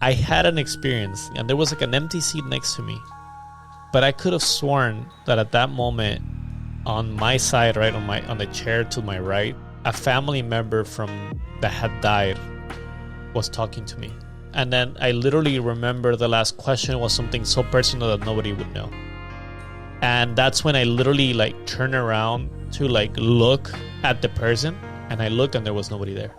I had an experience, and there was like an empty seat next to me, but I could have sworn that at that moment, on my side, right on the chair to my right, a family member that had died was talking to me. And then I literally remember the last question was something so personal that nobody would know. And that's when I literally like turned around to like look at the person, and I looked and there was nobody there.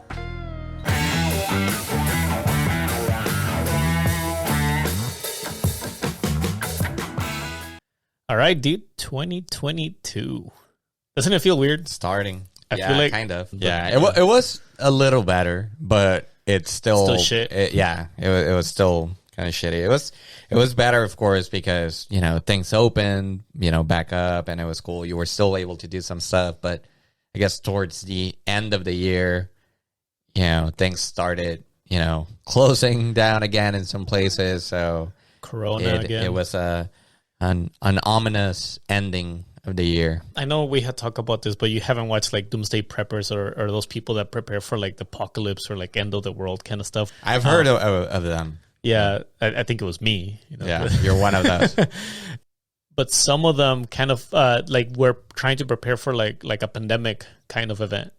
All right, dude, 2022. Doesn't it feel weird? Starting. I feel like kind of. Yeah, it was a little better, but it's still shit. It was still kind of shitty. It was better, of course, because, you know, things opened, you know, back up, and it was cool. You were still able to do some stuff, but I guess towards the end of the year, you know, things started, you know, closing down again in some places. So Corona again. It was an ominous ending of the year. I know we had talked about this, but you haven't watched like Doomsday Preppers or those people that prepare for like the apocalypse or like end of the world kind of stuff. I've heard of them. Yeah, I think it was me. You know? Yeah, you're one of those. But some of them kind of like were trying to prepare for like a pandemic kind of event.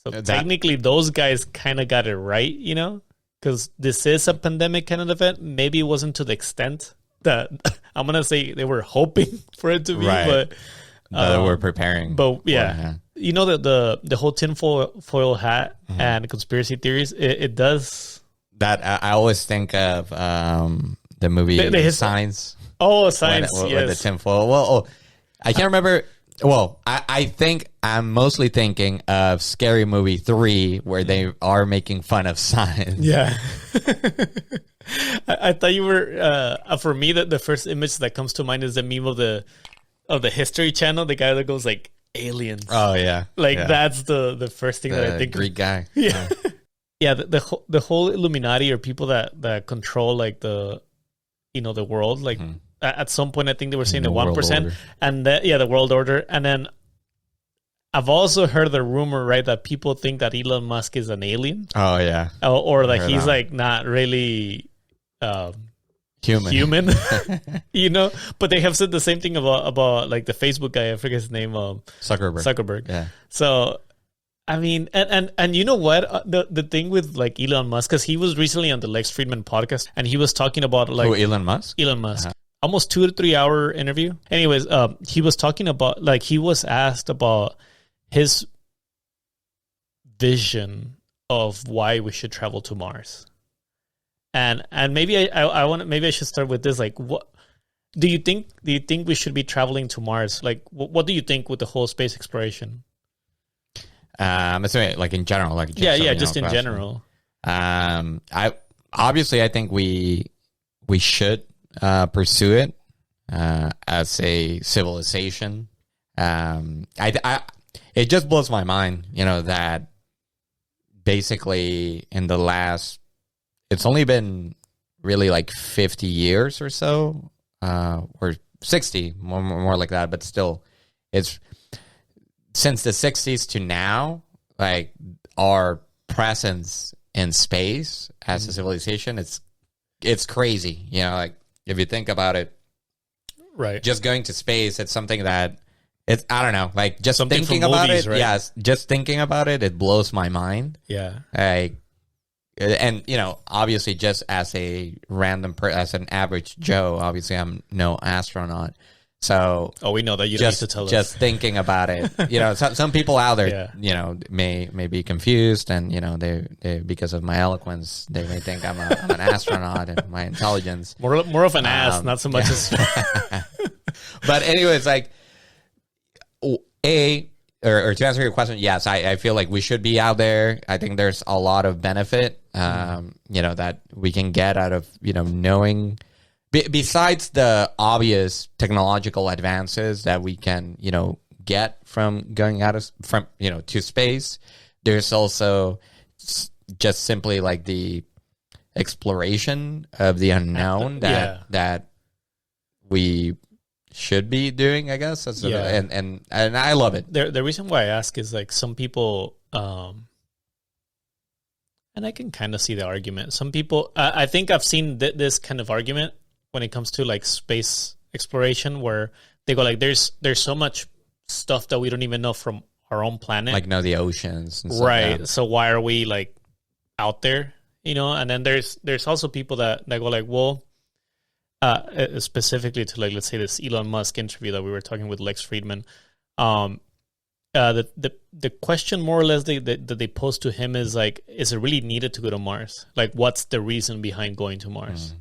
So technically, those guys kind of got it right, you know, because this is a pandemic kind of event. Maybe it wasn't to the extent that I'm gonna say they were hoping for it to be, right. But we're preparing. But yeah, you know that the whole tinfoil hat and conspiracy theories, it does. That I always think of the movie Signs. Oh, Signs, yes. With the tinfoil. Well, I can't remember. Well, I think I'm mostly thinking of Scary Movie 3, where they are making fun of signs. Yeah. I thought you were, for me, the first image that comes to mind is the meme of the History Channel, the guy that goes like, aliens. Oh, yeah. That's the first thing that I think. Greek guy. Yeah. Yeah, the whole Illuminati or people that control like the world, like at some point I think they were saying the 1%, and the world order, and then I've also heard the rumor, right, that people think that Elon Musk is an alien. Oh yeah, or that he's like not really human. You know, but they have said the same thing about like the Facebook guy. I forget his name. Zuckerberg. Yeah. So. I mean, and you know what? The thing with like Elon Musk, because he was recently on the Lex Fridman podcast, and he was talking about like Elon Musk? Elon Musk. Almost 2 to 3 hour interview. Anyways, he was talking about like he was asked about his vision of why we should travel to Mars. And maybe I should start with this. Like, what do you think we should be traveling to Mars? Like, what do you think with the whole space exploration? Like in general, like just in general. I think we should pursue it as a civilization. It just blows my mind, you know, that basically in the last, it's only been really like 50 years or so, or 60, more like that, but still, it's since the 60s to now, like our presence in space as a civilization, it's crazy. You know, like if you think about it, right? Just going to space, it's something that it's, I don't know, like just something thinking about movies, it. Right? Yes, just thinking about it, it blows my mind. Yeah. Like, and you know, obviously, just as a random as an average Joe, obviously, I'm no astronaut. So, we know that you don't need to tell us. Just thinking about it, you know, some people out there, you know, may be confused, and you know, they because of my eloquence, they may think I'm an astronaut and my intelligence. More of an ass, not so much as. But anyways, like, or to answer your question, yes, I feel like we should be out there. I think there's a lot of benefit, you know, that we can get out of, you know, knowing. Besides the obvious technological advances that we can, you know, get from going you know, to space, there's also just simply like the exploration of the unknown that we should be doing, I guess. And I love it. The reason why I ask is like some people And I can kind of see the argument. Some people, I think I've seen this kind of argument when it comes to like space exploration, where they go like, there's so much stuff that we don't even know from our own planet, like the oceans, and stuff, right? yeah. So why are we like out there, And then there's also people that go like, well, specifically to like, let's say this Elon Musk interview that we were talking with Lex Fridman. The question more or less that they pose to him is like, is it really needed to go to Mars? Like, what's the reason behind going to Mars?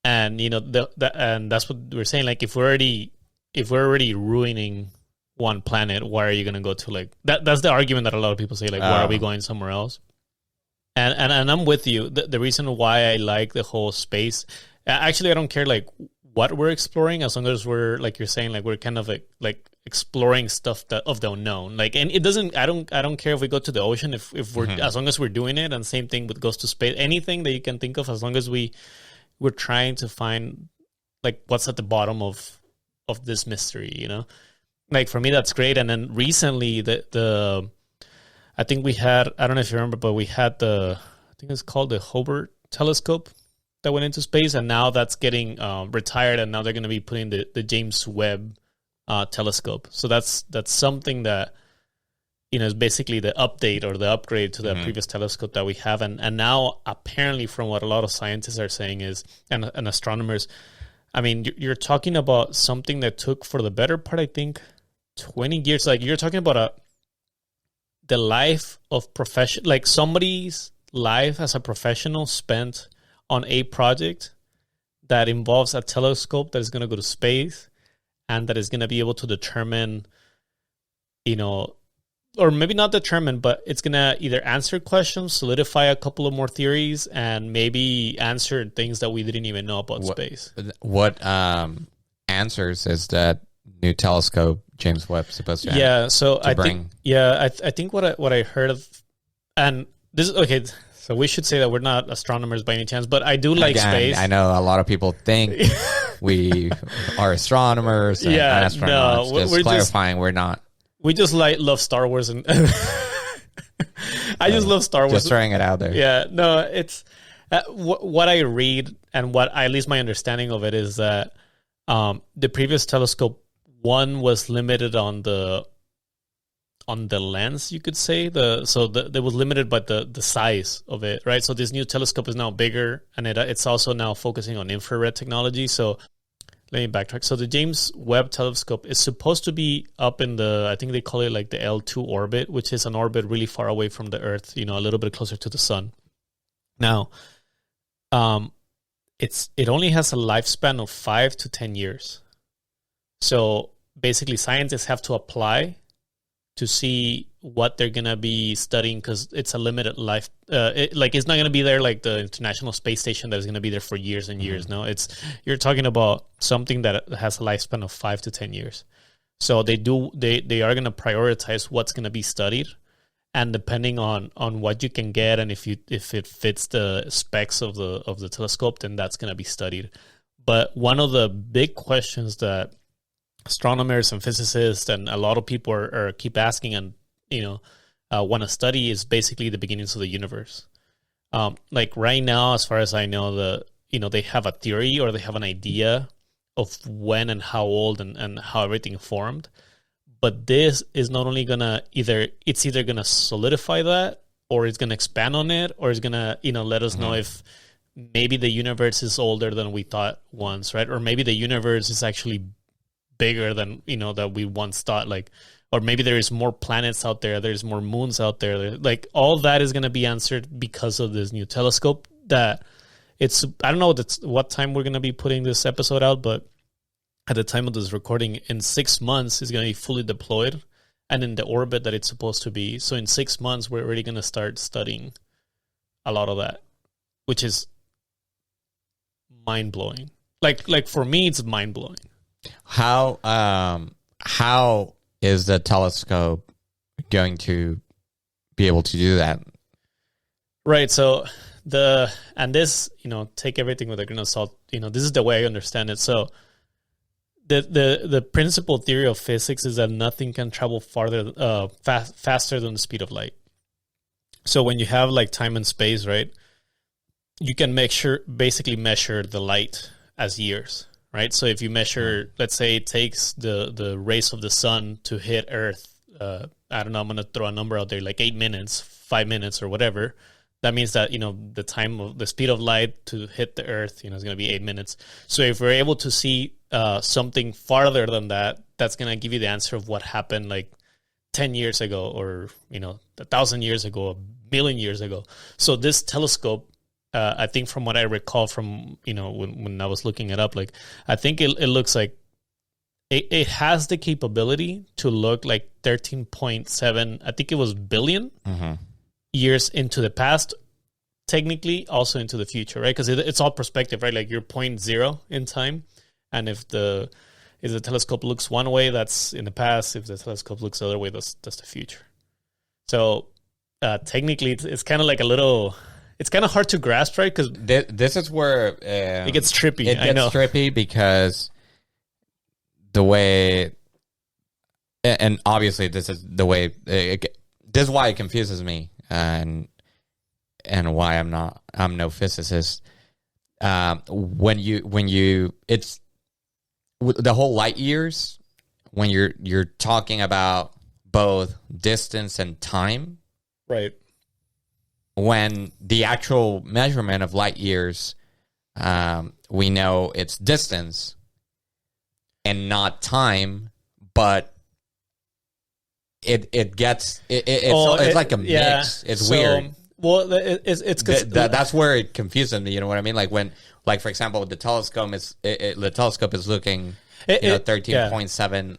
And and that's what we're saying. Like, if we're already ruining one planet, why are you going to go to like that? That's the argument that a lot of people say. Like, why are we going somewhere else? And I'm with you. The reason why I like the whole space, actually, I don't care like what we're exploring, as long as we're, like you're saying, like we're kind of like exploring stuff of the unknown. Like, and it doesn't. I don't care if we go to the ocean, if we're as long as we're doing it. And same thing with goes to space. Anything that you can think of, as long as we're trying to find like what's at the bottom of this mystery. Like for me, that's great. And then recently, the I think we had, I don't know if you remember, but we had I think it's called the Hubble telescope that went into space, and now that's getting retired, and now they're going to be putting the James Webb telescope. So that's something that is basically the update or the upgrade to the previous telescope that we have, and now apparently, from what a lot of scientists are saying is, and astronomers, I mean, you're talking about something that took, for the better part, I think, 20 years. Like, you're talking about the life of profession, like somebody's life as a professional spent on a project that involves a telescope that is going to go to space and that is going to be able to determine, or maybe not determine, but it's going to either answer questions, solidify a couple of more theories, and maybe answer things that we didn't even know about space. What answers is that new telescope James Webb supposed to? Yeah, so I bring? think what I heard of, and this is okay. So we should say that we're not astronomers by any chance, but I do like space. I know a lot of people think we are astronomers and astronauts. We're clarifying, we're not. We just love Star Wars, and I just love Star Wars. Just throwing it out there. Yeah, no, it's what I read, and what at least my understanding of it is that the previous telescope, one, was limited on the lens, you could say. They was limited by the size of it, right? So this new telescope is now bigger, and it's also now focusing on infrared technology. So let me backtrack. So the James Webb telescope is supposed to be up in I think they call it like the L2 orbit, which is an orbit really far away from the Earth, a little bit closer to the sun. Now, it only has a lifespan of 5 to 10 years. So basically, scientists have to apply to see what they're going to be studying, because it's a limited life. It's not going to be there like the International Space Station that is going to be there for years and years. No, you're talking about something that has a lifespan of 5 to 10 years. So they are going to prioritize what's going to be studied, and depending on what you can get, and if it fits the specs of the telescope, then that's going to be studied. But one of the big questions that astronomers and physicists and a lot of people are keep asking and want to study is basically the beginnings of the universe. Like right now, as far as I know, they have a theory, or they have an idea of when and how old and how everything formed. But this is not only gonna either gonna solidify that, or it's gonna expand on it, or it's gonna let us know if maybe the universe is older than we thought once, right? Or maybe the universe is actually bigger than that we once thought, like, or maybe there is more planets out there, there's more moons out there, like all that is going to be answered because of this new telescope. That it's, I don't know what time we're going to be putting this episode out, but at the time of this recording, in 6 months it's going to be fully deployed and in the orbit that it's supposed to be. So in 6 months we're already going to start studying a lot of that, which is mind-blowing. Like for me, it's mind-blowing. How is the telescope going to be able to do that? Right. So take everything with a grain of salt. This is the way I understand it. So the principal theory of physics is that nothing can travel farther, faster than the speed of light. So when you have like time and space, right, you can basically measure the light as years, right? So if you measure, let's say it takes the rays of the sun to hit Earth, I don't know, I'm going to throw a number out there, like 8 minutes, 5 minutes or whatever. That means that, the speed of light to hit the Earth, is going to be 8 minutes. So if we're able to see something farther than that, that's going to give you the answer of what happened like 10 years ago or, 1,000 years ago, a million years ago. So this telescope, I think from what I recall from, when I was looking it up, like, I think it looks like it has the capability to look like 13.7, I think it was billion years into the past, technically also into the future, right? Because it's all perspective, right? Like you're 0.0 in time. And if the telescope looks one way, that's in the past. If the telescope looks the other way, that's the future. So technically, it's kind of like it's kind of hard to grasp, right? Because this is where it gets trippy. It gets trippy because the way, and obviously this is the way, this is why it confuses me, and why I'm no physicist. When you it's the whole light years, when you're talking about both distance and time, right? When the actual measurement of light years, we know it's distance and not time, but it's like a mix. It's weird. Well, it's because that's where it confuses me. You know what I mean? Like when, like for example, the telescope is looking 13.7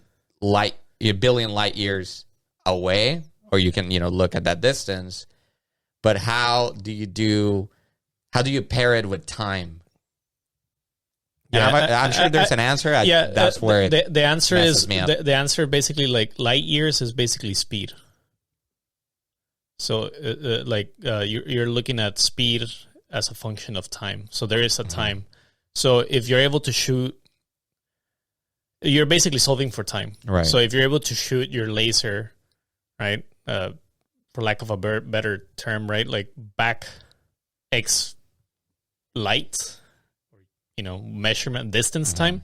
billion light years away, or you can look at that distance. But how do you pair it with time? Yeah, I'm sure there's an answer. That's where the answer is the answer basically, like, light years is basically speed. So you're looking at speed as a function of time. So there is a time. So if you're able to shoot, you're basically solving for time. Right. So if you're able to shoot your laser, right, for lack of a better term, right, like back X light, measurement distance time,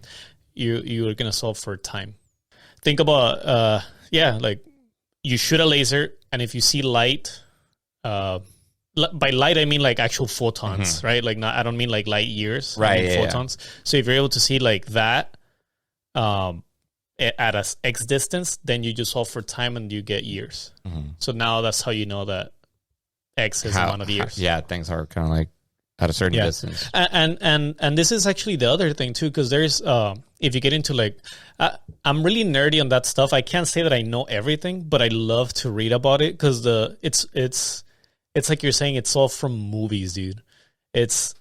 you're gonna solve for time. Think about like you shoot a laser, and if you see light, by light I mean like actual photons, right? Like I don't mean like light years, right? I mean photons. So if you're able to see like that at a X distance, then you just solve for time and you get years. So now that's how you know that X is amount of years. Things are kind of like at a certain distance. And this is actually the other thing too, because there's if you get into like I'm really nerdy on that stuff. I can't say that I know everything, but I love to read about it because it's like you're saying, it's all from movies, dude. It's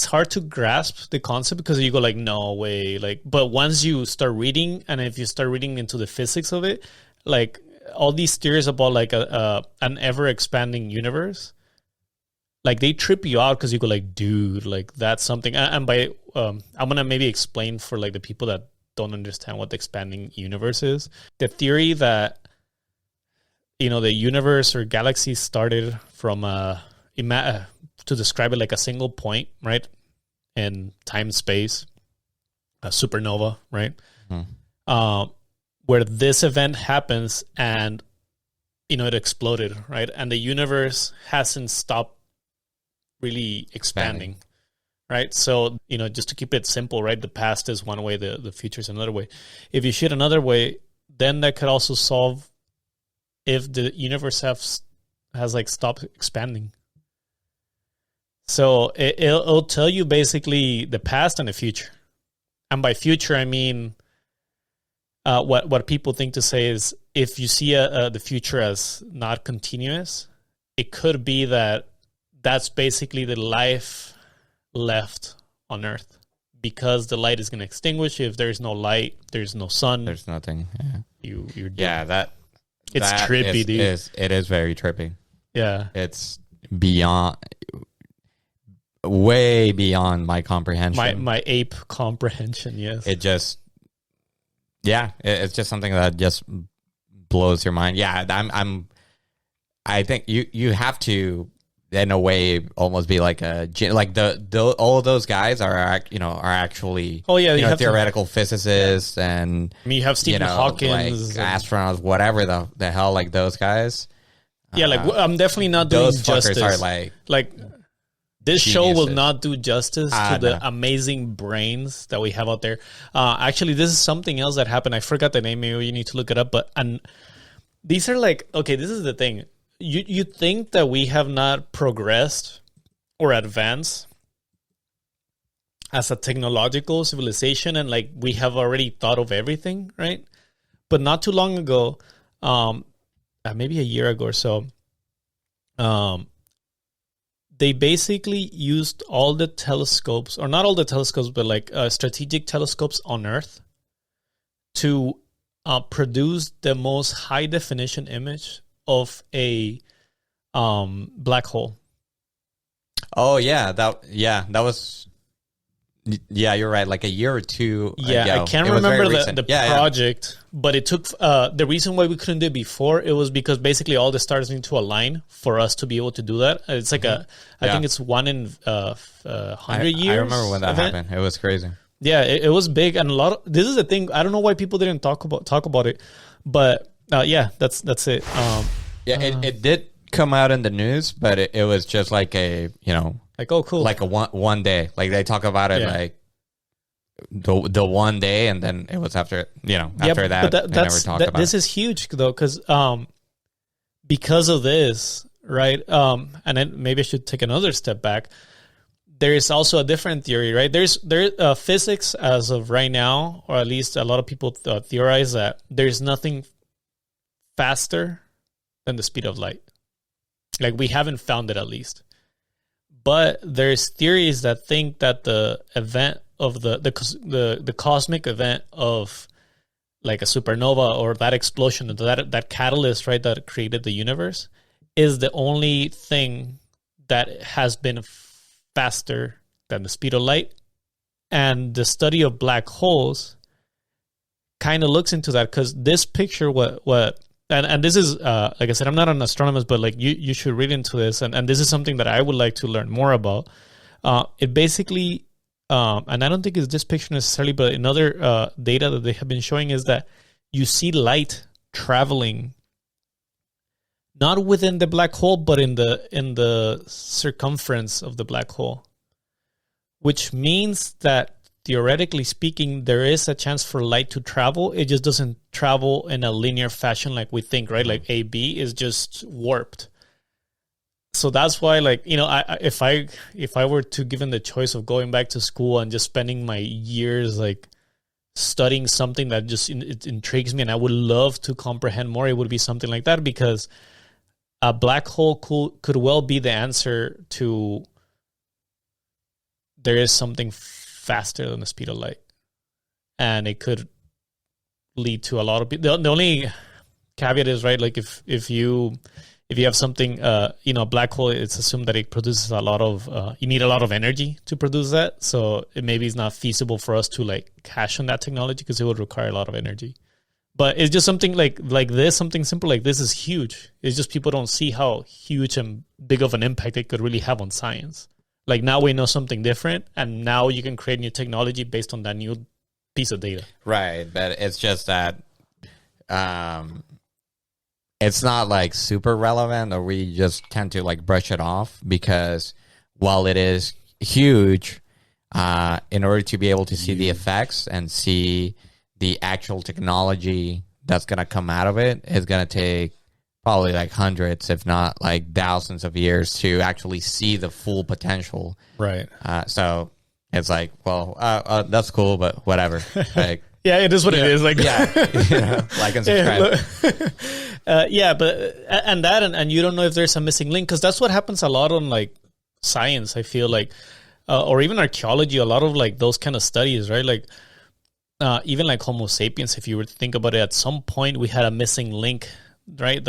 hard to grasp the concept because you go like, no way, like, but once you start reading, and if you start reading into the physics of it, like all these theories about like an ever expanding universe, like they trip you out because you go like, dude, like that's something. And by I'm gonna maybe explain for like the people that don't understand what the expanding universe is. The theory that the universe or galaxy started from to describe it like a single point, right, in time space, a supernova, right, where this event happens and it exploded, right, and the universe hasn't stopped really expanding, right? So, just to keep it simple, right, the past is one way, the future is another way. If you shoot another way, then that could also solve if the universe has like stopped expanding. So it'll tell you basically the past and the future. And by future, I mean, what people think to say is, if you see the future as not continuous, it could be that's basically the life left on Earth, because the light is going to extinguish. If there's no light, there's no sun. There's nothing. Yeah. You're dead. Yeah, it's trippy, dude. It is very trippy. Yeah. It's way beyond my comprehension. My ape comprehension, yes. It just, it's just something that just blows your mind. Yeah, I think you have to, in a way, almost be like the all of those guys are actually theoretical physicists, and I mean, you have Stephen Hawkins, like astronauts, whatever the hell, like those guys. I'm definitely not doing those justice. Fuckers are like this geniuses. show will not do justice to the amazing brains that we have out there. Actually, this is something else that happened. I forgot the name. Maybe you need to look it up. But these are this is the thing. You think that we have not progressed or advanced as a technological civilization, and like we have already thought of everything, right? But not too long ago, maybe a year ago or so, they basically used all the telescopes, or not all the telescopes, but like strategic telescopes on Earth to produce the most high definition image of a black hole. Oh yeah, that was. Yeah, you're right. Like a year or two ago. I can't remember the project, but it took the reason why we couldn't do it before. It was because basically all the stars need to align for us to be able to do that. It's like I think it's 1 in 100 years. I remember when that happened. It was crazy. Yeah, it was big, and this is the thing. I don't know why people didn't talk about it, but that's it. It did come out in the news, but it was just like a like, oh, cool. Like a one day. Like they talk about it like the one day, and then it was after that they never talked about this is huge though, because of this, right? And then maybe I should take another step back. There is also a different theory, right? There's physics as of right now, or at least a lot of people theorize that there's nothing faster than the speed of light. Like we haven't found it, at least. But there's theories that think that the event of the cosmic event of like a supernova, or that explosion, that catalyst, right, that created the universe, is the only thing that has been faster than the speed of light. And the study of black holes kind of looks into that, because this picture, and this is, like I said, I'm not an astronomer, but like you should read into this. And this is something that I would like to learn more about. It basically, and I don't think it's this picture necessarily, but another data that they have been showing is that you see light traveling not within the black hole, but in the circumference of the black hole, which means that theoretically speaking, there is a chance for light to travel. It just doesn't travel in a linear fashion like we think, right? Like AB is just warped. So that's why, like, if I were to given the choice of going back to school and just spending my years like studying something that just it intrigues me and I would love to comprehend more, it would be something like that, because a black hole could well be the answer to there is something faster than the speed of light, and it could lead to a lot of people. The only caveat is, right, like if you have something, a black hole, it's assumed that it produces a lot of you need a lot of energy to produce that, so it maybe is not feasible for us to like cash on that technology, because it would require a lot of energy. But it's just something like this, something simple like this is huge. It's just people don't see how huge and big of an impact it could really have on science. Like now we know something different, and now you can create new technology based on that new piece of data. Right, but it's just that it's not like super relevant, or we just tend to like brush it off, because while it is huge, in order to be able to see the effects and see the actual technology that's going to come out of it, is going to take probably like hundreds, if not like thousands of years to actually see the full potential. Right. So it's like, well, that's cool, but whatever. Like, yeah, it is what it is. Like, like and subscribe. And you don't know if there's a missing link, because that's what happens a lot on like science. I feel like, or even archaeology, a lot of like those kind of studies, right? Like, even like Homo sapiens, if you were to think about it, at some point we had a missing link, right?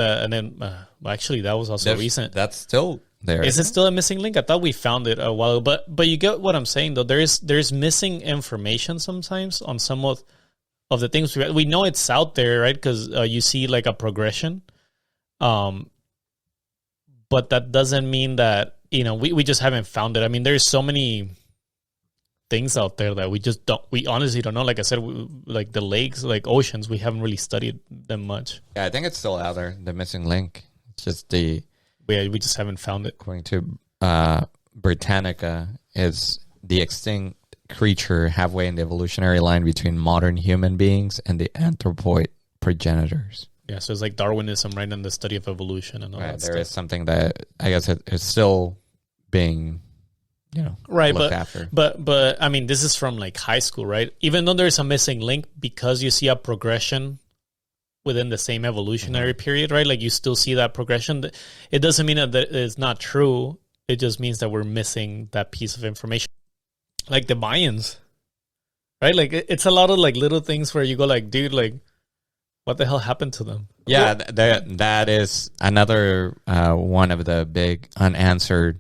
Actually, that was also recent. That's still there. Is it still a missing link? I thought we found it a while ago, but you get what I'm saying, though. There's missing information sometimes on some of the things we know it's out there, right? Because you see like a progression, but that doesn't mean that, we just haven't found it. I mean, there's so many things out there that we honestly don't know. Like I said, like the lakes, like oceans, we haven't really studied them much. Yeah, I think it's still out there, the missing link. It's just we just haven't found it. According to Britannica, is the extinct creature halfway in the evolutionary line between modern human beings and the anthropoid progenitors. Yeah, so it's like Darwinism, right, in the study of evolution and all that stuff. There is something that I guess it's still being, right, looked after. But I mean, this is from like high school, right? Even though there's a missing link, because you see a progression within the same evolutionary period, right? Like you still see that progression. It doesn't mean that it's not true. It just means that we're missing that piece of information. Like the Mayans, right? Like it's a lot of like little things where you go like, dude, like what the hell happened to them? Yeah, that is another one of the big unanswered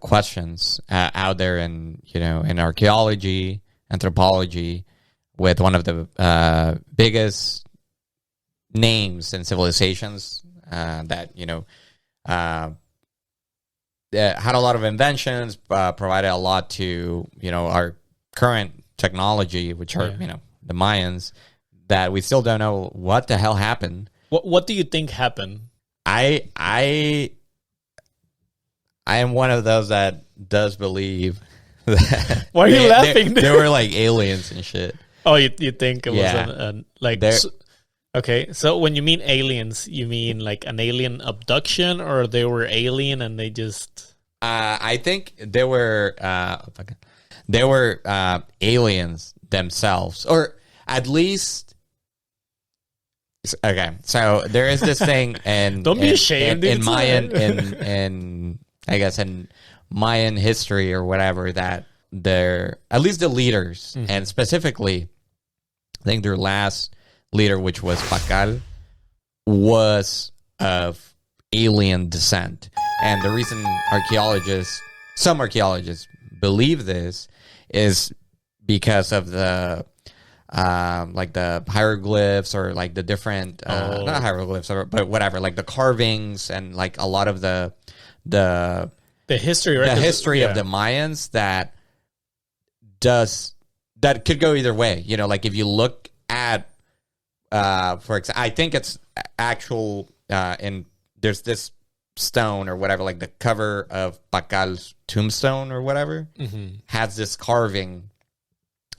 questions out there in archaeology, anthropology, with one of the biggest names and civilizations that had a lot of inventions, provided a lot to our current technology, which are the Mayans, that we still don't know what the hell happened. What do you think happened? I am one of those that does believe that. Why are you laughing? They were like aliens and shit. Oh, you think it was like? Okay, so when you mean aliens, you mean like an alien abduction, or they were alien and they just? I think they were aliens themselves, or at least. Okay, so there is this thing, and don't be ashamed. In Mayan, in I guess in Mayan history or whatever, that they're at least the leaders, and specifically, I think their last leader, which was Pacal, was of alien descent. And the reason some archaeologists believe this is because of the like the hieroglyphs, or like the different not hieroglyphs, but whatever, like the carvings and like a lot of the history, right? The history of the Mayans that could go either way. Like if you look at for example, I think it's actual there's this stone or whatever, like the cover of Pacal's tombstone or whatever, has this carving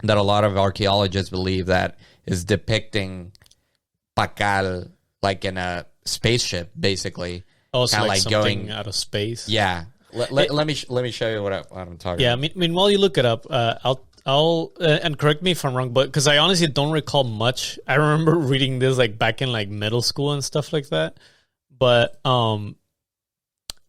that a lot of archaeologists believe that is depicting Pacal like in a spaceship, basically. Oh, so like something going out of space. Yeah. Let me show you what I'm talking about. Yeah, I mean, while you look it up, I'll and correct me if I'm wrong, but because I honestly don't recall much. I remember reading this like back in like middle school and stuff like that. But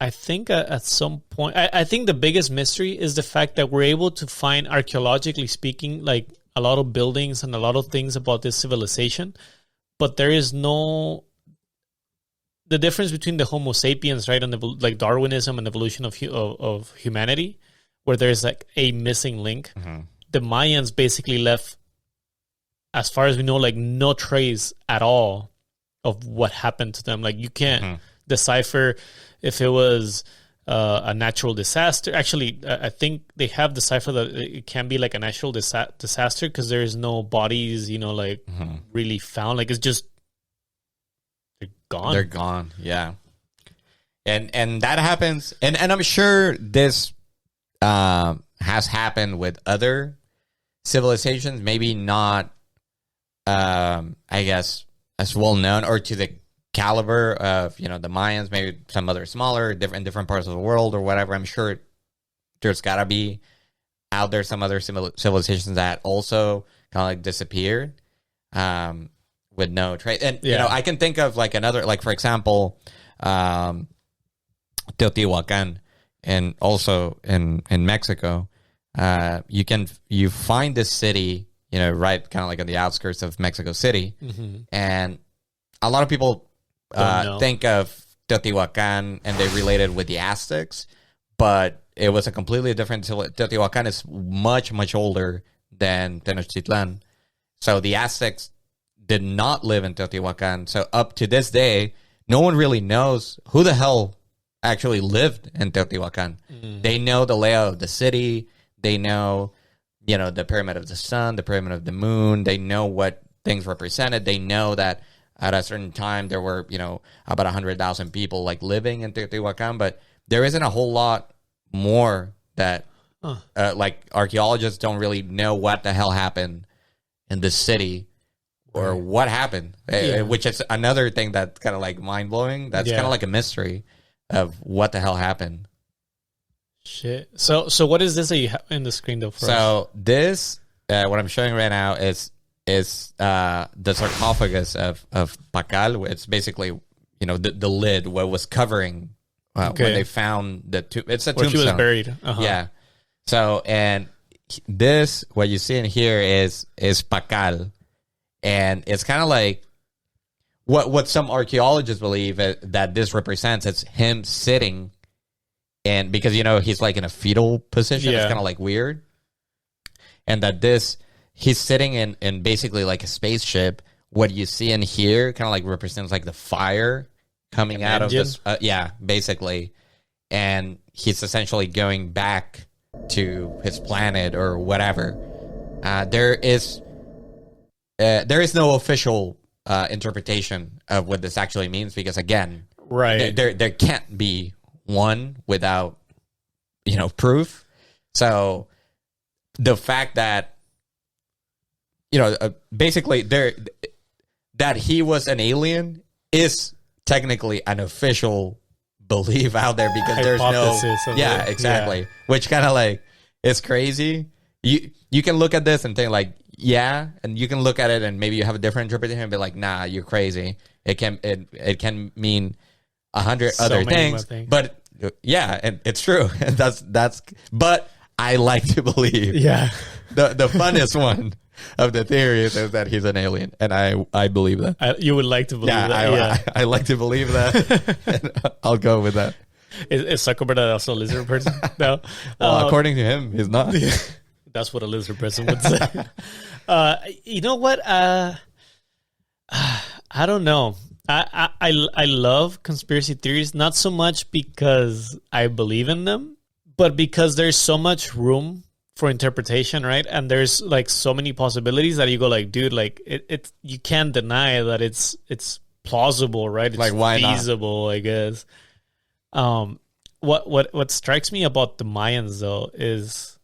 I think at some point, I think the biggest mystery is the fact that we're able to find, archaeologically speaking, like a lot of buildings and a lot of things about this civilization, but there is the difference between the Homo sapiens, right, and like Darwinism and evolution of humanity, where there's like a missing link. The Mayans basically left, as far as we know, like no trace at all of what happened to them. Like you can't decipher if it was a natural disaster. Actually, I think they have deciphered that it can be like a natural disaster, because there is no bodies, really found. Like it's just they're gone. They're gone. Yeah, and that happens, and I'm sure this has happened with other civilizations. Maybe not, I guess, as well known or to the caliber of the Mayans. Maybe some other smaller, different parts of the world or whatever. I'm sure there's gotta be out there some other civilizations that also kind of like disappeared with no trace. And I can think of like another, like for example, Teotihuacan, and also in Mexico. You find this city, right, kind of like on the outskirts of Mexico City, and a lot of people think of Teotihuacan and they relate it with the Aztecs, but it was a completely different. Teotihuacan is much, much older than Tenochtitlan. So the Aztecs did not live in Teotihuacan. So up to this day, no one really knows who the hell actually lived in Teotihuacan. They know the layout of the city. They know, the pyramid of the sun, the pyramid of the moon. They know what things represented. They know that at a certain time there were, about 100,000 people like living in Teotihuacan, but there isn't a whole lot more that like archaeologists don't really know what the hell happened in the city or what happened, which is another thing that's kind of like mind blowing. That's kind of like a mystery of what the hell happened. Shit. So what is this that you have in the screen though? So this, what I'm showing right now is the sarcophagus of Pacal. It's basically, the lid, what was covering when they found the tomb. It's a tombstone. Where she was buried. Yeah. So, and this, what you see in here is Pacal. And it's kind of like what some archaeologists believe that this represents. It's him sitting, and because, he's like in a fetal position. It's kind of like weird. And that he's sitting in basically like a spaceship. What you see in here kind of like represents like the fire coming out of this. Basically. And he's essentially going back to his planet or whatever. There is no official interpretation of what this actually means because, again, there can't be one without, proof. So the fact that, basically that he was an alien is technically an official belief out there because there's no exactly, which kind of like it's crazy. You can look at this and think like, and you can look at it and maybe you have a different interpretation and be like, nah, you're crazy. It can mean 100 other things, but and it's true. And that's but I like to believe the funnest one of the theories is that he's an alien, and I believe that. You would like to believe that? I like to believe that. I'll go with that. Is Zuckerberg also a lizard person? No. Well, according to him, he's not. That's what a lizard person would say. You know what? I don't know. I love conspiracy theories, not so much because I believe in them, but because there's so much room for interpretation, right? And there's like so many possibilities that you go like, dude, like it you can't deny that it's plausible, right? It's like, why feasible, I guess. What strikes me about the Mayans though is,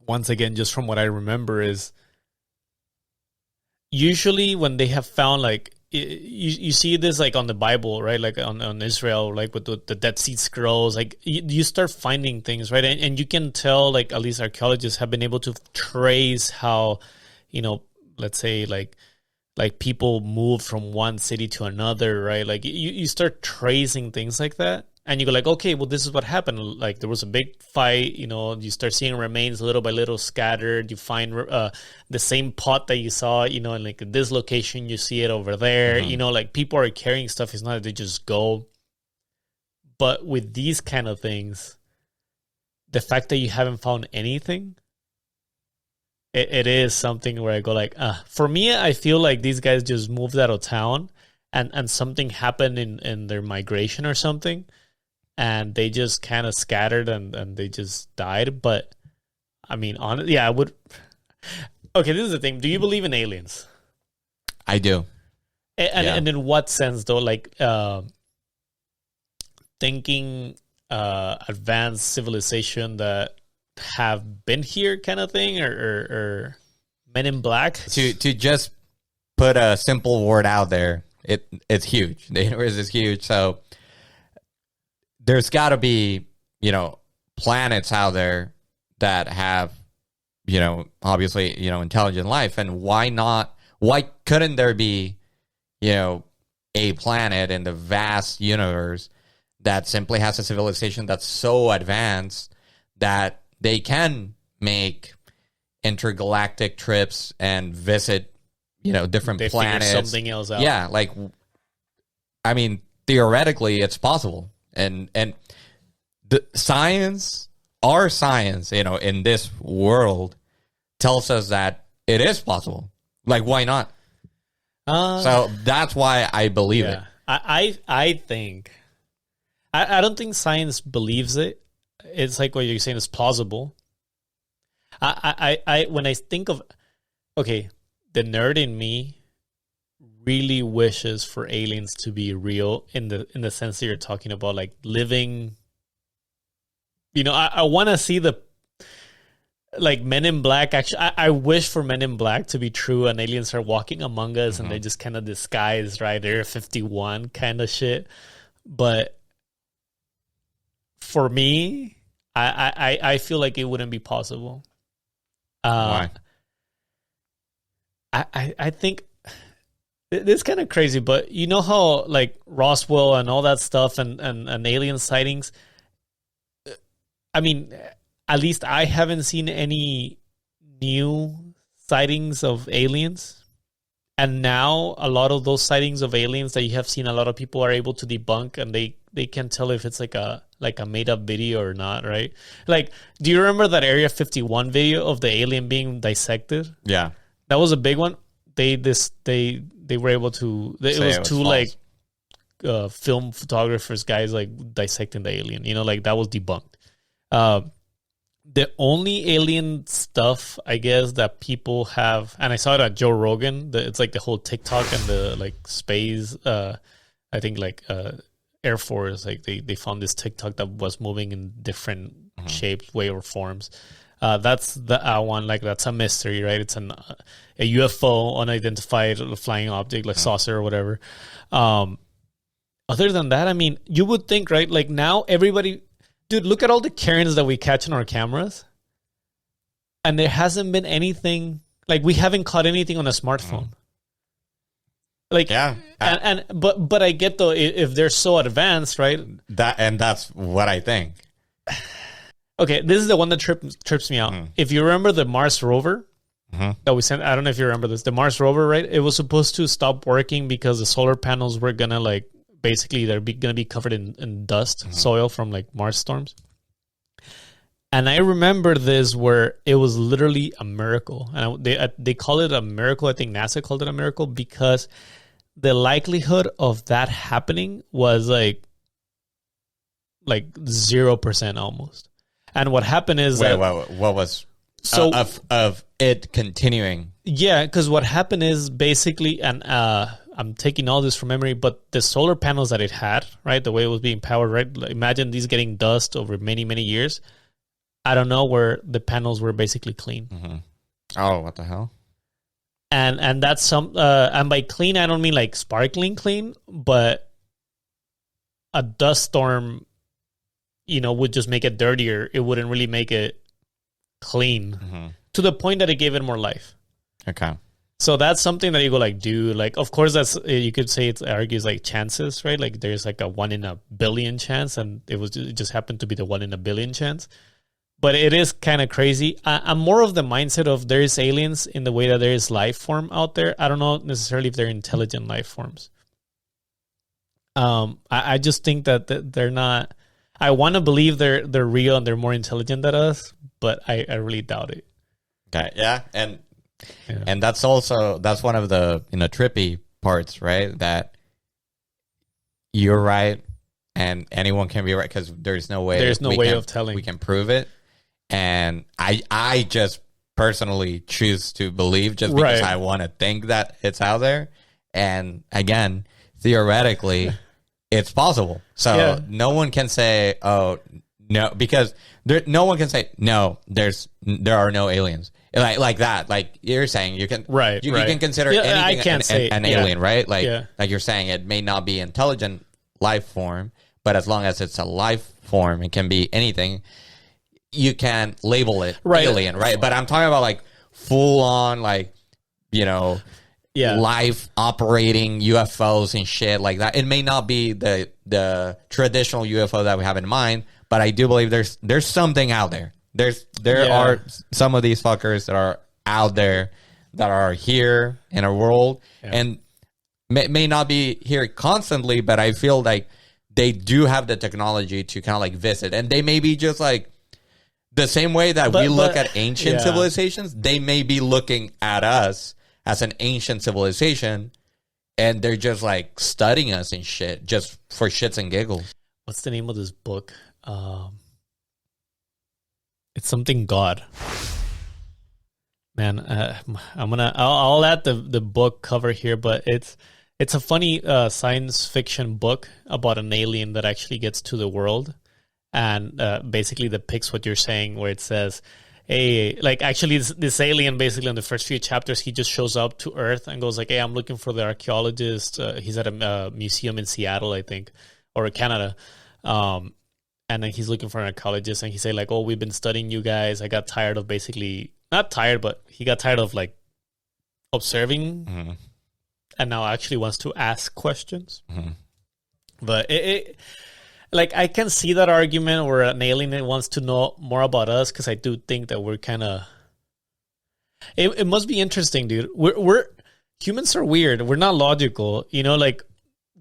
once again, just from what I remember, is usually when they have found like you see this like on the Bible, right? Like on Israel, like with the Dead Sea Scrolls, like you start finding things, right? And you can tell, like at least archaeologists have been able to trace how, let's say like people moved from one city to another, right? Like you start tracing things like that. And you go like, okay, well, this is what happened. Like there was a big fight, you start seeing remains little by little scattered. You find the same pot that you saw, in like this location, you see it over there. Mm-hmm. Like people are carrying stuff. It's not that they just go. But with these kind of things, the fact that you haven't found anything, it is something where I go like, for me, I feel like these guys just moved out of town and something happened in their migration or something. And they just kind of scattered and they just died. But I mean, honestly, I would. Okay, this is the thing. Do you believe in aliens? I do. And in what sense, though? Like thinking advanced civilization that have been here, kind of thing, or Men in Black. To just put a simple word out there, it's huge. The universe is huge, so. There's got to be, planets out there that have, obviously, intelligent life. And why couldn't there be, a planet in the vast universe that simply has a civilization that's so advanced that they can make intergalactic trips and visit, different planets. Something else out. Yeah, like, I mean, theoretically, it's possible. And the our science, in this world tells us that it is possible. Like, why not? So that's why I believe it. I think I don't think science believes it. It's like what you're saying is plausible. I when I think of, okay, the nerd in me really wishes for aliens to be real in the sense that you're talking about, like living. I want to see the, like, Men in Black. Actually, I wish for Men in Black to be true and aliens are walking among us and they just kind of disguised, right? Area 51 kind of shit. But for me, I feel like it wouldn't be possible. Why? I think it's kind of crazy, but you know how, like, Roswell and all that stuff and alien sightings, I mean, at least I haven't seen any new sightings of aliens. And now a lot of those sightings of aliens that you have seen, a lot of people are able to debunk, and they can tell if it's like a made up video or not, right? Like, do you remember that Area 51 video of the alien being dissected? Yeah. That was a big one. They were able to, it was two false, like film photographers, guys, like dissecting the alien, like that was debunked. The only alien stuff, I guess, that people have, and I saw it at Joe Rogan, it's like the whole TikTok and the, like, space, I think, like, Air Force, like, they found this TikTok that was moving in different shapes, way, or forms. That's the one, like, that's a mystery, right? It's a UFO, unidentified flying object, like saucer or whatever. Other than that, I mean, you would think, right? Like, now everybody... Dude, look at all the Karens that we catch in our cameras. And there hasn't been anything, like, we haven't caught anything on a smartphone. Like, yeah. But I get, though, if they're so advanced, right? That's what I think. Okay, this is the one that trips me out. If you remember the Mars rover that we sent, I don't know if you remember this, the Mars rover, right? It was supposed to stop working because the solar panels were going to, like, basically, they're going to be covered in dust, soil from, like, Mars storms. And I remember this where it was literally a miracle. And they call it a miracle. I think NASA called it a miracle because the likelihood of that happening was like 0% almost. And what happened is what was so of it continuing? Yeah, because what happened is basically, and I'm taking all this from memory, but the solar panels that it had, right, the way it was being powered, right, like, imagine these getting dust over many, many years. I don't know where the panels were basically clean. Oh, what the hell? And that's some, and by clean, I don't mean like sparkling clean, but a dust storm, would just make it dirtier. It wouldn't really make it clean to the point that it gave it more life. Okay. So that's something that you go like, dude, like, of course, that's, you could say it argues like chances, right? Like, there's like a 1 in a billion chance, and it just happened to be the 1 in a billion chance. But it is kind of crazy. I'm more of the mindset of there is aliens in the way that there is life form out there. I don't know necessarily if they're intelligent life forms. I just think that they're not. I want to believe they're real and they're more intelligent than us, but I really doubt it. Okay, yeah, and that's one of the trippy parts, right? That you're right, and anyone can be right because there's no way of telling we can prove it. And I just personally choose to believe just because I want to think that it's out there. And again, theoretically, it's possible. So no one can say, oh, no, because no one can say, no, there are no aliens. Like that. Like you're saying, you can you can consider anything an alien, right? Like you're saying, it may not be intelligent life form, but as long as it's a life form, it can be anything. You can label it alien, right? But I'm talking about like full on, like, life operating UFOs and shit like that. It may not be the traditional UFO that we have in mind, but I do believe there's something out there. There are some of these fuckers that are out there that are here in our world and may not be here constantly, but I feel like they do have the technology to kind of like visit, and they may be just like the same way that we look at ancient civilizations. They may be looking at us as an ancient civilization, and they're just like studying us and shit just for shits and giggles. what's the name of this book? It's something God. Man, I'll add the book cover here, but it's a funny science fiction book about an alien that actually gets to the world and basically depicts what you're saying, where it says, hey, like actually this alien basically in the first few chapters, he just shows up to Earth and goes like, hey, I'm looking for the archaeologist. He's at a museum in Seattle, I think, or Canada. And then he's looking for an archaeologist, and he say like, oh, we've been studying you guys. I got tired of basically, not tired, but he got tired of like observing, and now actually wants to ask questions. But it like, I can see that argument where an alien wants to know more about us, because I do think that we're kind of, it must be interesting, dude. We're humans are weird. We're not logical, you know, like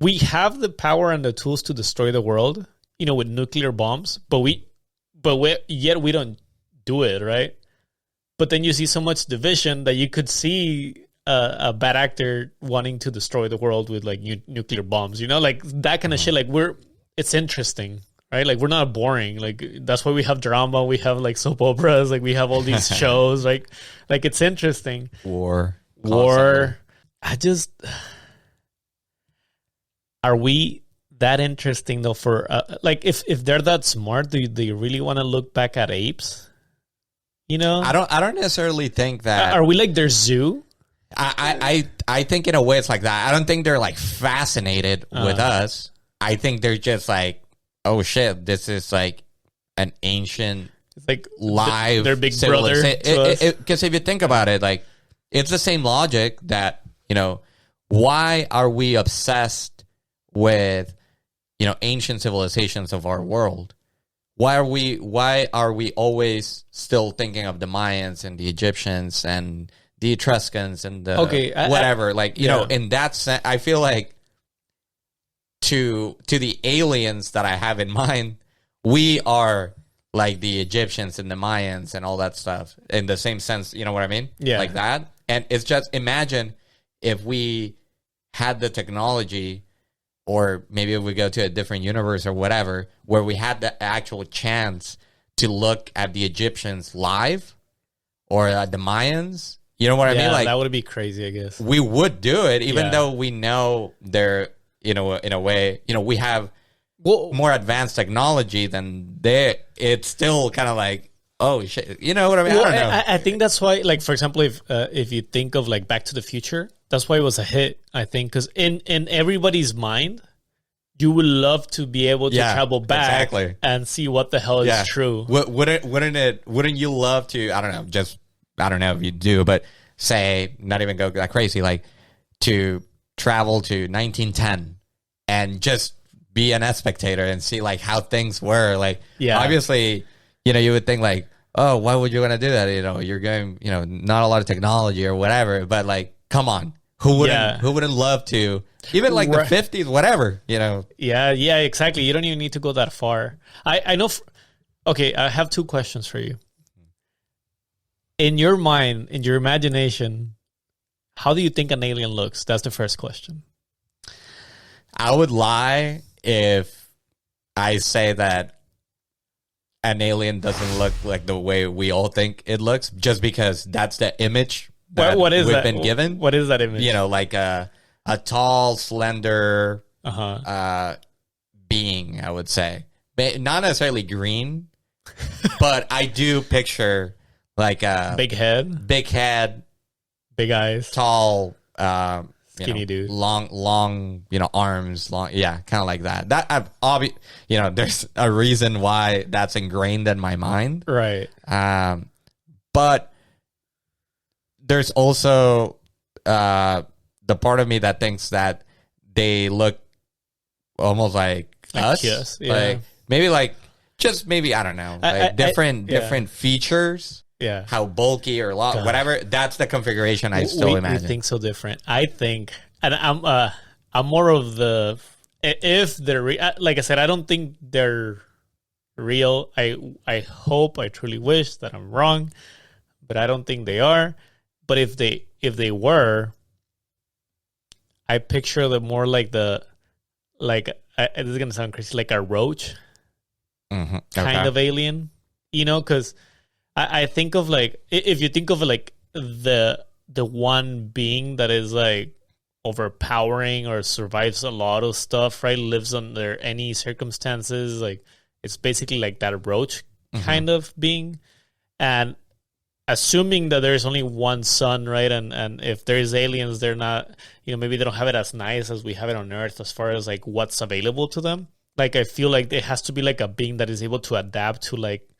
we have the power and the tools to destroy the world, you know, with nuclear bombs, but yet we don't do it, right? But then you see so much division that you could see a bad actor wanting to destroy the world with like nuclear bombs, you know, like that kind of shit. Like it's interesting, right? Like we're not boring. Like that's why we have drama. We have like soap operas. Like we have all these shows. Like it's interesting. War. Are we that interesting though? For like if they're that smart, do they really want to look back at apes? You know, I don't necessarily think that. Are we like their zoo? I think in a way it's like that. I don't think they're like fascinated with us. I think they're just like, oh shit, this is like an ancient, it's like live their big brother. Because if you think about it, like it's the same logic that, you know, why are we obsessed with, you know, ancient civilizations of our world? Why are we always still thinking of the Mayans and the Egyptians and the Etruscans and the whatever? Like, you know, in that sense, I feel like to the aliens that I have in mind, we are like the Egyptians and the Mayans and all that stuff in the same sense. You know what I mean? Yeah. Like that. And it's just, imagine if we had the technology, or maybe if we go to a different universe or whatever, where we had the actual chance to look at the Egyptians live or at the Mayans. You know what I mean? Like, that would be crazy, I guess. We would do it, even though we know they're, you know, in a way, you know, we have more advanced technology than they. It's still kind of like, oh shit, you know what I mean? Well, I don't know. I think that's why, like, for example, if you think of like Back to the Future, that's why it was a hit, I think, because in everybody's mind, you would love to be able to travel back and see what the hell is true. Wouldn't you love to? I don't know if you do, but say, not even go that crazy, like to travel to 1910 and just be an spectator and see like how things were. Like, obviously, you know, you would think like, oh, why would you want to do that? You know, you're going, you know, not a lot of technology or whatever, but like, come on, who wouldn't love to, even like the 50s, whatever, you know? Yeah, exactly. You don't even need to go that far. I know. Okay, I have two questions for you. In your mind, in your imagination, how do you think an alien looks? That's the first question. I would lie if I say that an alien doesn't look like the way we all think it looks, just because that's the image that we've been given. What is that image? You know, like a tall, slender being, I would say. Not necessarily green, but I do picture like a big head, big eyes, tall, skinny dude, long, you know, arms, long, kind of like that. That you know, there's a reason why that's ingrained in my mind, right? But there's also the part of me that thinks that they look almost like us, like maybe like just maybe, I don't know, like different features. Yeah, how bulky or long, whatever. That's the configuration I still imagine. We think so different. I think, and I'm more of the, if they're like I said, I don't think they're real. I hope, I truly wish that I'm wrong, but I don't think they are. But if they were, I picture them more like this is gonna sound crazy, like a roach Mm-hmm. kind of alien, because I think of like, if you think of like the one being that is like overpowering or survives a lot of stuff, right? Lives under any circumstances, like it's basically like that roach kind of being. And assuming that there's only one sun, right? And if there's aliens, they're not, maybe they don't have it as nice as we have it on Earth as far as like what's available to them. Like, I feel like it has to be like a being that is able to adapt to like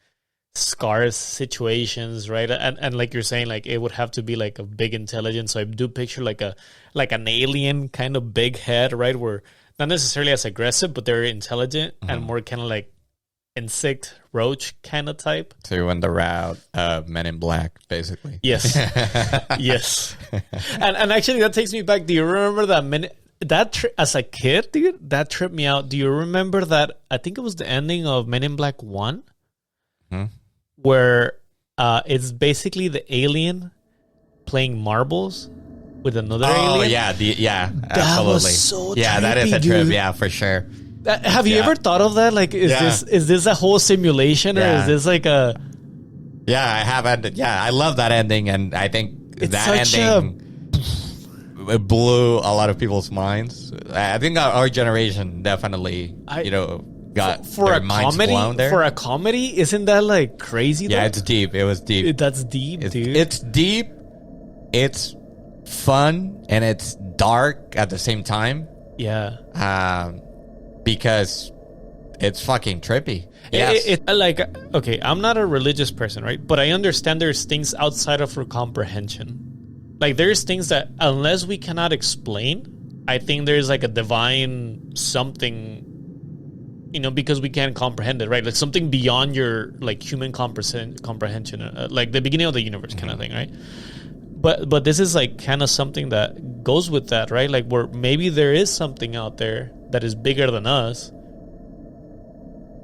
scarce situations, right? And like you're saying, like it would have to be like a big intelligence. So I do picture like an alien kind of big head, right? Where not necessarily as aggressive, but they're intelligent and more kind of like insect roach kind of type. So you went the route of Men in Black, basically. Yes. Yes. And actually that takes me back. Do you remember as a kid, dude, that tripped me out. Do you remember that? I think it was the ending of Men in Black 1, where it's basically the alien playing marbles with another alien. Oh, yeah, absolutely. Was so yeah, that is a trippy, trip, dude. yeah, for sure. Have you ever thought of that? Like, is this a whole simulation, or is this like a... Yeah, I have. Yeah, I love that ending, and I think that ending... It blew a lot of people's minds. I think our generation definitely, got for their a minds comedy. blown there. For a comedy, isn't that like crazy? Yeah, though? it's deep. It was deep. That's deep, dude. It's deep. It's fun and it's dark at the same time. Yeah. Because it's fucking trippy. Yes. Okay, I'm not a religious person, right? But I understand there's things outside of our comprehension. Like, there's things that, unless we cannot explain, I think there's like a divine something, because we can't comprehend it, right? Like something beyond your like human comprehension, like the beginning of the universe kind of thing, right? But this is like kind of something that goes with that, right? Like, where maybe there is something out there that is bigger than us,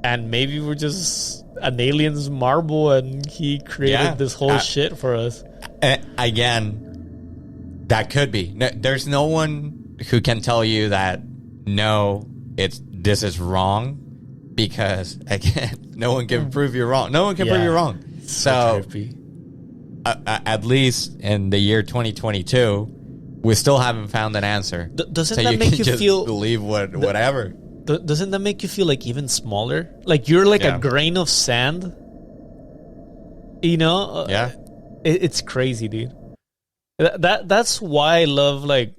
and maybe we're just an alien's marble, and he created this whole shit for us. Again, that could be. There's no one who can tell you that this is wrong, because again, no one can prove you wrong. No one can prove you wrong. So at least in the year 2022, we still haven't found an answer. Doesn't that make you just feel believe whatever? Doesn't that make you feel like even smaller? Like you're like a grain of sand. Yeah. It's crazy, dude. That's why I love like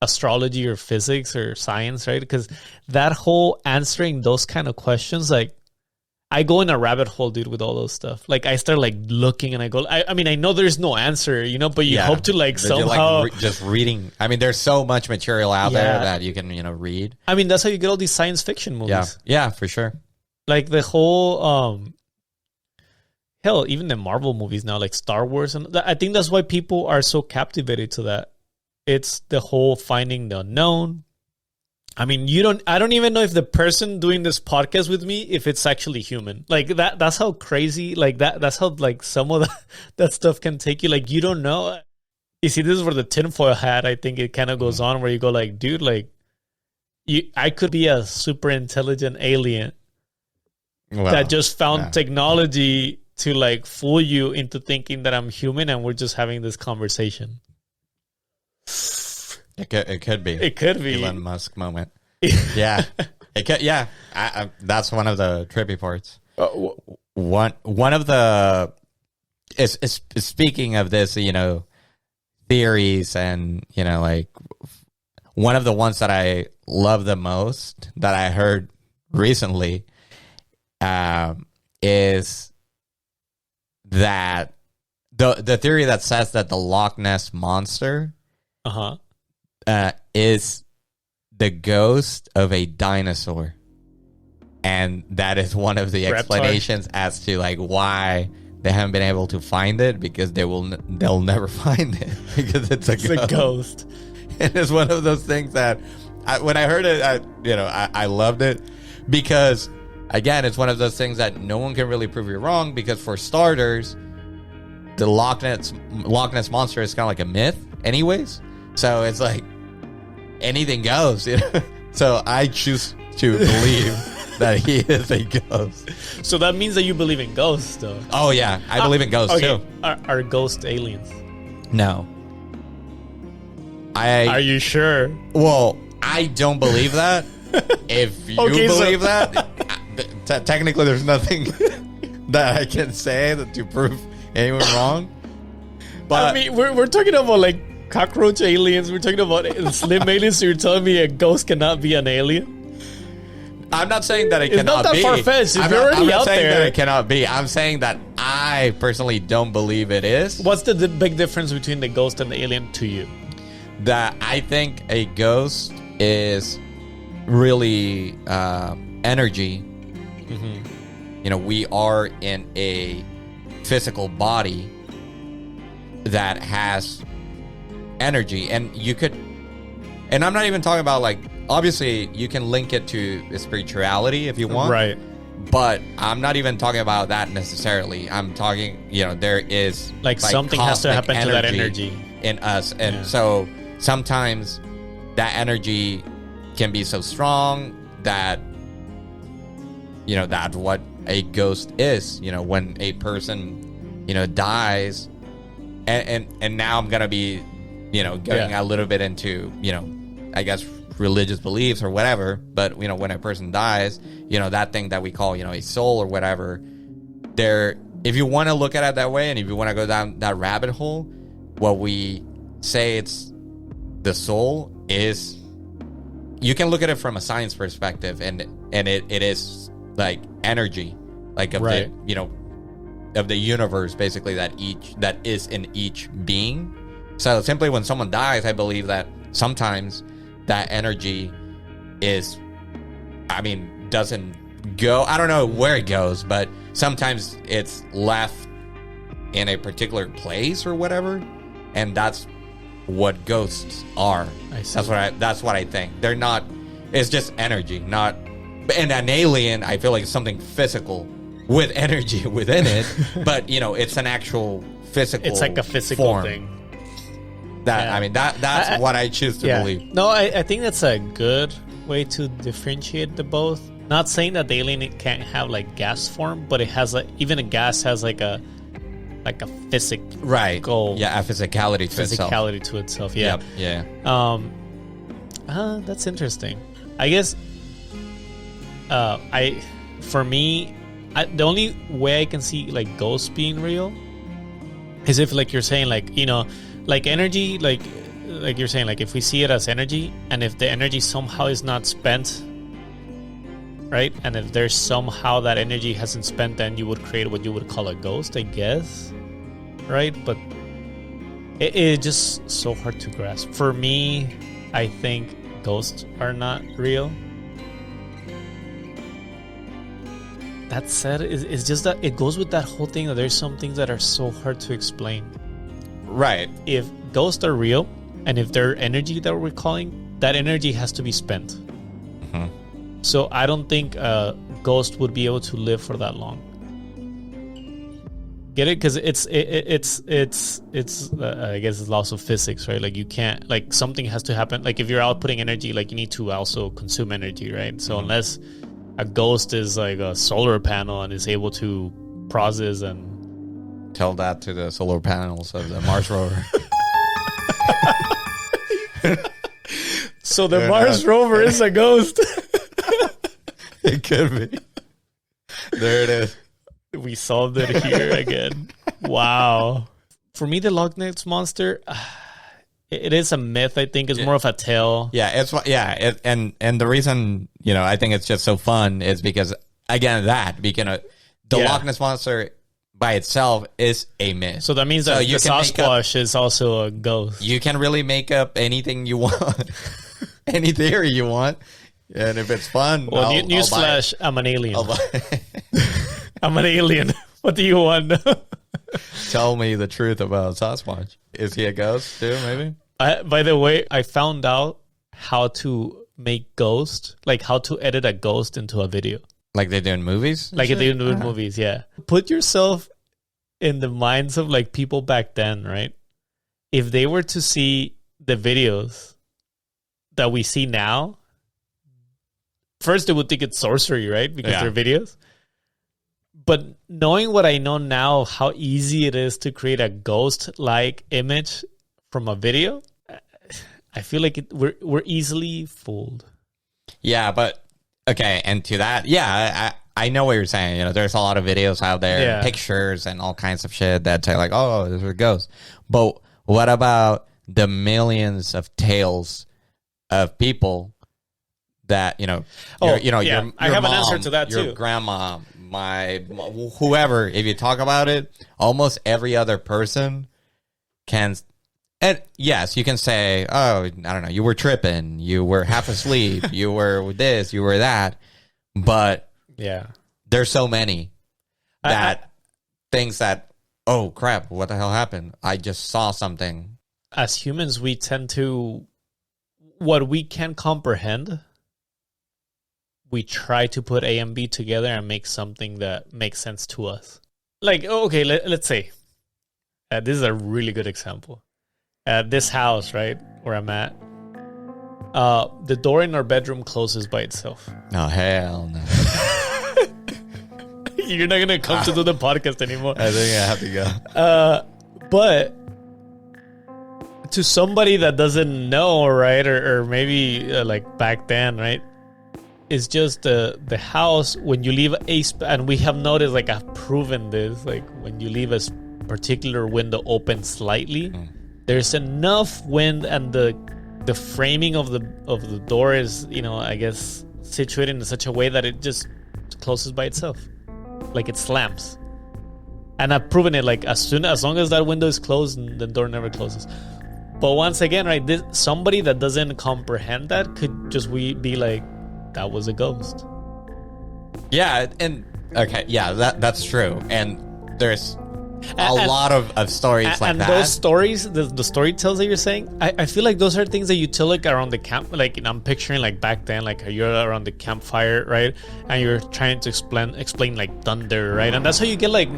astrology or physics or science, right? Because that whole answering those kind of questions, like I go in a rabbit hole, dude, with all those stuff. Like I start like looking, and I go, I mean, I know there's no answer, but you hope to like somehow just reading. I mean, there's so much material out there that you can read. I mean, that's how you get all these science fiction movies. Yeah, for sure. Like the whole hell, even the Marvel movies now, like Star Wars, and I think that's why people are so captivated to that. It's the whole finding the unknown. I mean, I don't even know if the person doing this podcast with me, if it's actually human. Like that's how crazy, like that's how like some of that stuff can take you. Like you don't know. You see, this is where the tinfoil hat, I think it kind of goes on, where you go like, dude, like I could be a super intelligent alien that just found technology to like fool you into thinking that I'm human, and we're just having this conversation. It could be. It could be Elon Musk moment. Yeah, it could. Yeah, that's one of the trippy parts. One of the is speaking of this, theories, and like one of the ones that I love the most that I heard recently is that the theory that says that the Loch Ness monster is the ghost of a dinosaur, and that is one of the explanations as to like why they haven't been able to find it, because they'll never find it because it's a ghost. And it's one of those things that when I heard it, I loved it, because again, it's one of those things that no one can really prove you wrong, because for starters, the Loch Ness monster is kind of like a myth anyways. So it's like anything goes. So I choose to believe that he is a ghost. So that means that you believe in ghosts, though. Oh yeah, I believe in ghosts too. Are ghosts aliens? No. Are you sure? Well, I don't believe that. If you believe that, technically there's nothing that I can say to prove anyone wrong. But I mean, we're talking about like cockroach aliens. We're talking about slim aliens. So you're telling me a ghost cannot be an alien? I'm not saying that it it's cannot not that be. far-fetched. If I'm you're already not out saying there, that it cannot be. I'm saying that I personally don't believe it is. What's the big difference between the ghost and the alien to you? That I think a ghost is really energy. Mm-hmm. You know, we are in a physical body that has energy, and you could, and I'm not even talking about like, obviously you can link it to spirituality if you want, right? But I'm not even talking about that necessarily. I'm talking, you know, there is like something has to happen to that energy in us, and so sometimes that energy can be so strong that, you know, that's what a ghost is. You know, when a person, you know, dies, and now I'm gonna be, you know, going a little bit into, you know, I guess religious beliefs or whatever, but you know, when a person dies, you know, that thing that we call, you know, a soul or whatever, there, if you want to look at it that way, and if you want to go down that rabbit hole, what we say it's the soul is, you can look at it from a science perspective, and it is like energy, like of the, you know, of the universe, basically, that is in each being. So simply when someone dies, I believe that sometimes that energy is, I mean, doesn't go, I don't know where it goes, but sometimes it's left in a particular place or whatever, and that's what ghosts are. That's what I think. They're not, it's just energy, not, and an alien, I feel like it's something physical with energy within it, but you know, it's an actual physical, it's like a physical form. Thing. That I mean, that's what I choose to believe. No, I think that's a good way to differentiate the both. Not saying that the alien can't have like gas form, but it has like, even a gas has like a physical, right? Yeah, a physicality to itself. Yeah, yep. Yeah. That's interesting. I guess. For me, the only way I can see like ghosts being real is if, like you're saying, like, you know, like energy, like you're saying, like if we see it as energy, and if the energy somehow is not spent, right, and if there's somehow that energy hasn't spent, then you would create what you would call a ghost, I guess, right? But it's just so hard to grasp. For me, I think ghosts are not real. That said, it's just that it goes with that whole thing that there's some things that are so hard to explain. Right. If ghosts are real, and if they're energy that we're calling, that energy has to be spent. Mm-hmm. So I don't think a ghost would be able to live for that long. Get it? Because it's I guess it's laws of physics, right? Like you can't, like something has to happen. Like if you're outputting energy, like you need to also consume energy, right? So unless a ghost is like a solar panel and is able to process and tell that to the solar panels of the Mars rover. So the Mars rover is a ghost. It could be. There it is. We solved it here again. Wow. For me, the Loch Ness Monster, it is a myth. I think it's more of a tale. Yeah, and the reason, you know, I think it's just so fun is because, again, the Loch Ness Monster by itself is a myth. So that means that the Sasquatch is also a ghost. You can really make up anything you want, any theory you want, and if it's fun, well, newsflash, I'm an alien. I'm an alien. What do you want? Tell me the truth about Sasquatch. Is he a ghost too, maybe? By the way, I found out how to make ghost, like how to edit a ghost into a video. Like they do in movies? Like they do in movies, yeah. Put yourself in the minds of like people back then, right? If they were to see the videos that we see now, first they would think it's sorcery, right? Because Yeah. they're videos. But knowing what I know now, how easy it is to create a ghost-like image from a video, I feel like we're easily fooled. Yeah, but okay, and to that, yeah, I know what you're saying. You know, there's a lot of videos out there, Yeah. pictures, and all kinds of shit that say like, "Oh, this is a ghost." But what about the millions of tales of people that I have your an mom, answer to that your too. grandma, whoever. If you talk about it, almost every other person can. And yes, you can say, "Oh, I don't know, you were tripping, you were half asleep, you were this, you were that," but Yeah. there's so many that things that, oh crap, what the hell happened? I just saw something. As humans, we tend to, what we can comprehend, we try to put A and B together and make something that makes sense to us. Like, okay, let's say, this is a really good example. This house, right, where I'm at, the door in our bedroom closes by itself. Oh, hell no. You're not going to come to do the podcast anymore. I think I have to go. But to somebody that doesn't know, right, or maybe like back then, right, it's just the house, when you leave and we have noticed, like I've proven this, like when you leave a particular window open slightly, there's enough wind, and the framing of the door is, I guess, situated in such a way that it just closes by itself, like it slams. And I've proven it, like as long as that window is closed, the door never closes. But once again, right, somebody that doesn't comprehend that could just be like, that was a ghost. Yeah, and okay, yeah, that's true. And there's a lot of stories like and that. And those stories, the story tells that you're saying, I feel like those are things that you tell like around the camp. Like, I'm picturing like back then, like you're around the campfire, right? And you're trying to explain like thunder, right? And that's how you get like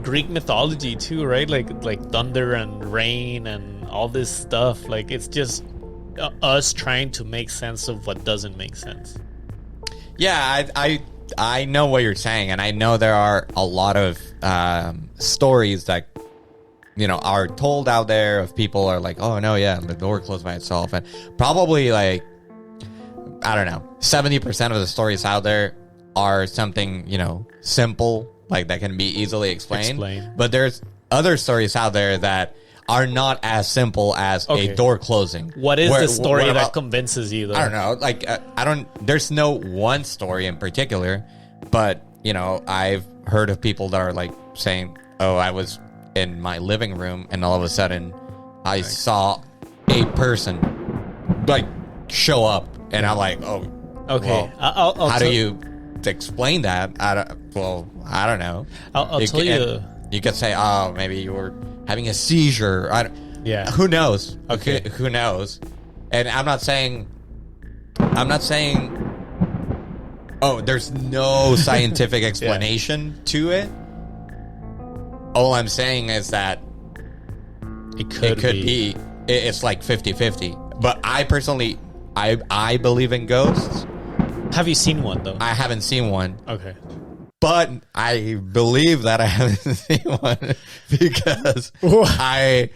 Greek mythology too, right? Like thunder and rain and all this stuff. Like, it's just us trying to make sense of what doesn't make sense. Yeah, I know what you're saying, and I know there are a lot of stories that are told out there of people are like, oh no, yeah, the door closed by itself, and probably like, I don't know, 70% of the stories out there are something simple, like that can be easily explained. But there's other stories out there that are not as simple as a door closing. What is the story that convinces you, though? I don't know. Like, there's no one story in particular, but, I've heard of people that are like saying, oh, I was in my living room and all of a sudden I saw a person like show up, and I'm like, oh, okay. Well, how do you explain that? I don't know. I'll tell you. You could say, oh, maybe you were having a seizure. Yeah. Who knows? Okay. Who knows? And I'm not saying, oh, there's no scientific explanation to it. All I'm saying is that it could be. It's like 50-50. But I personally, I believe in ghosts. Have you seen one, though? I haven't seen one. Okay. But I believe that I haven't seen one because I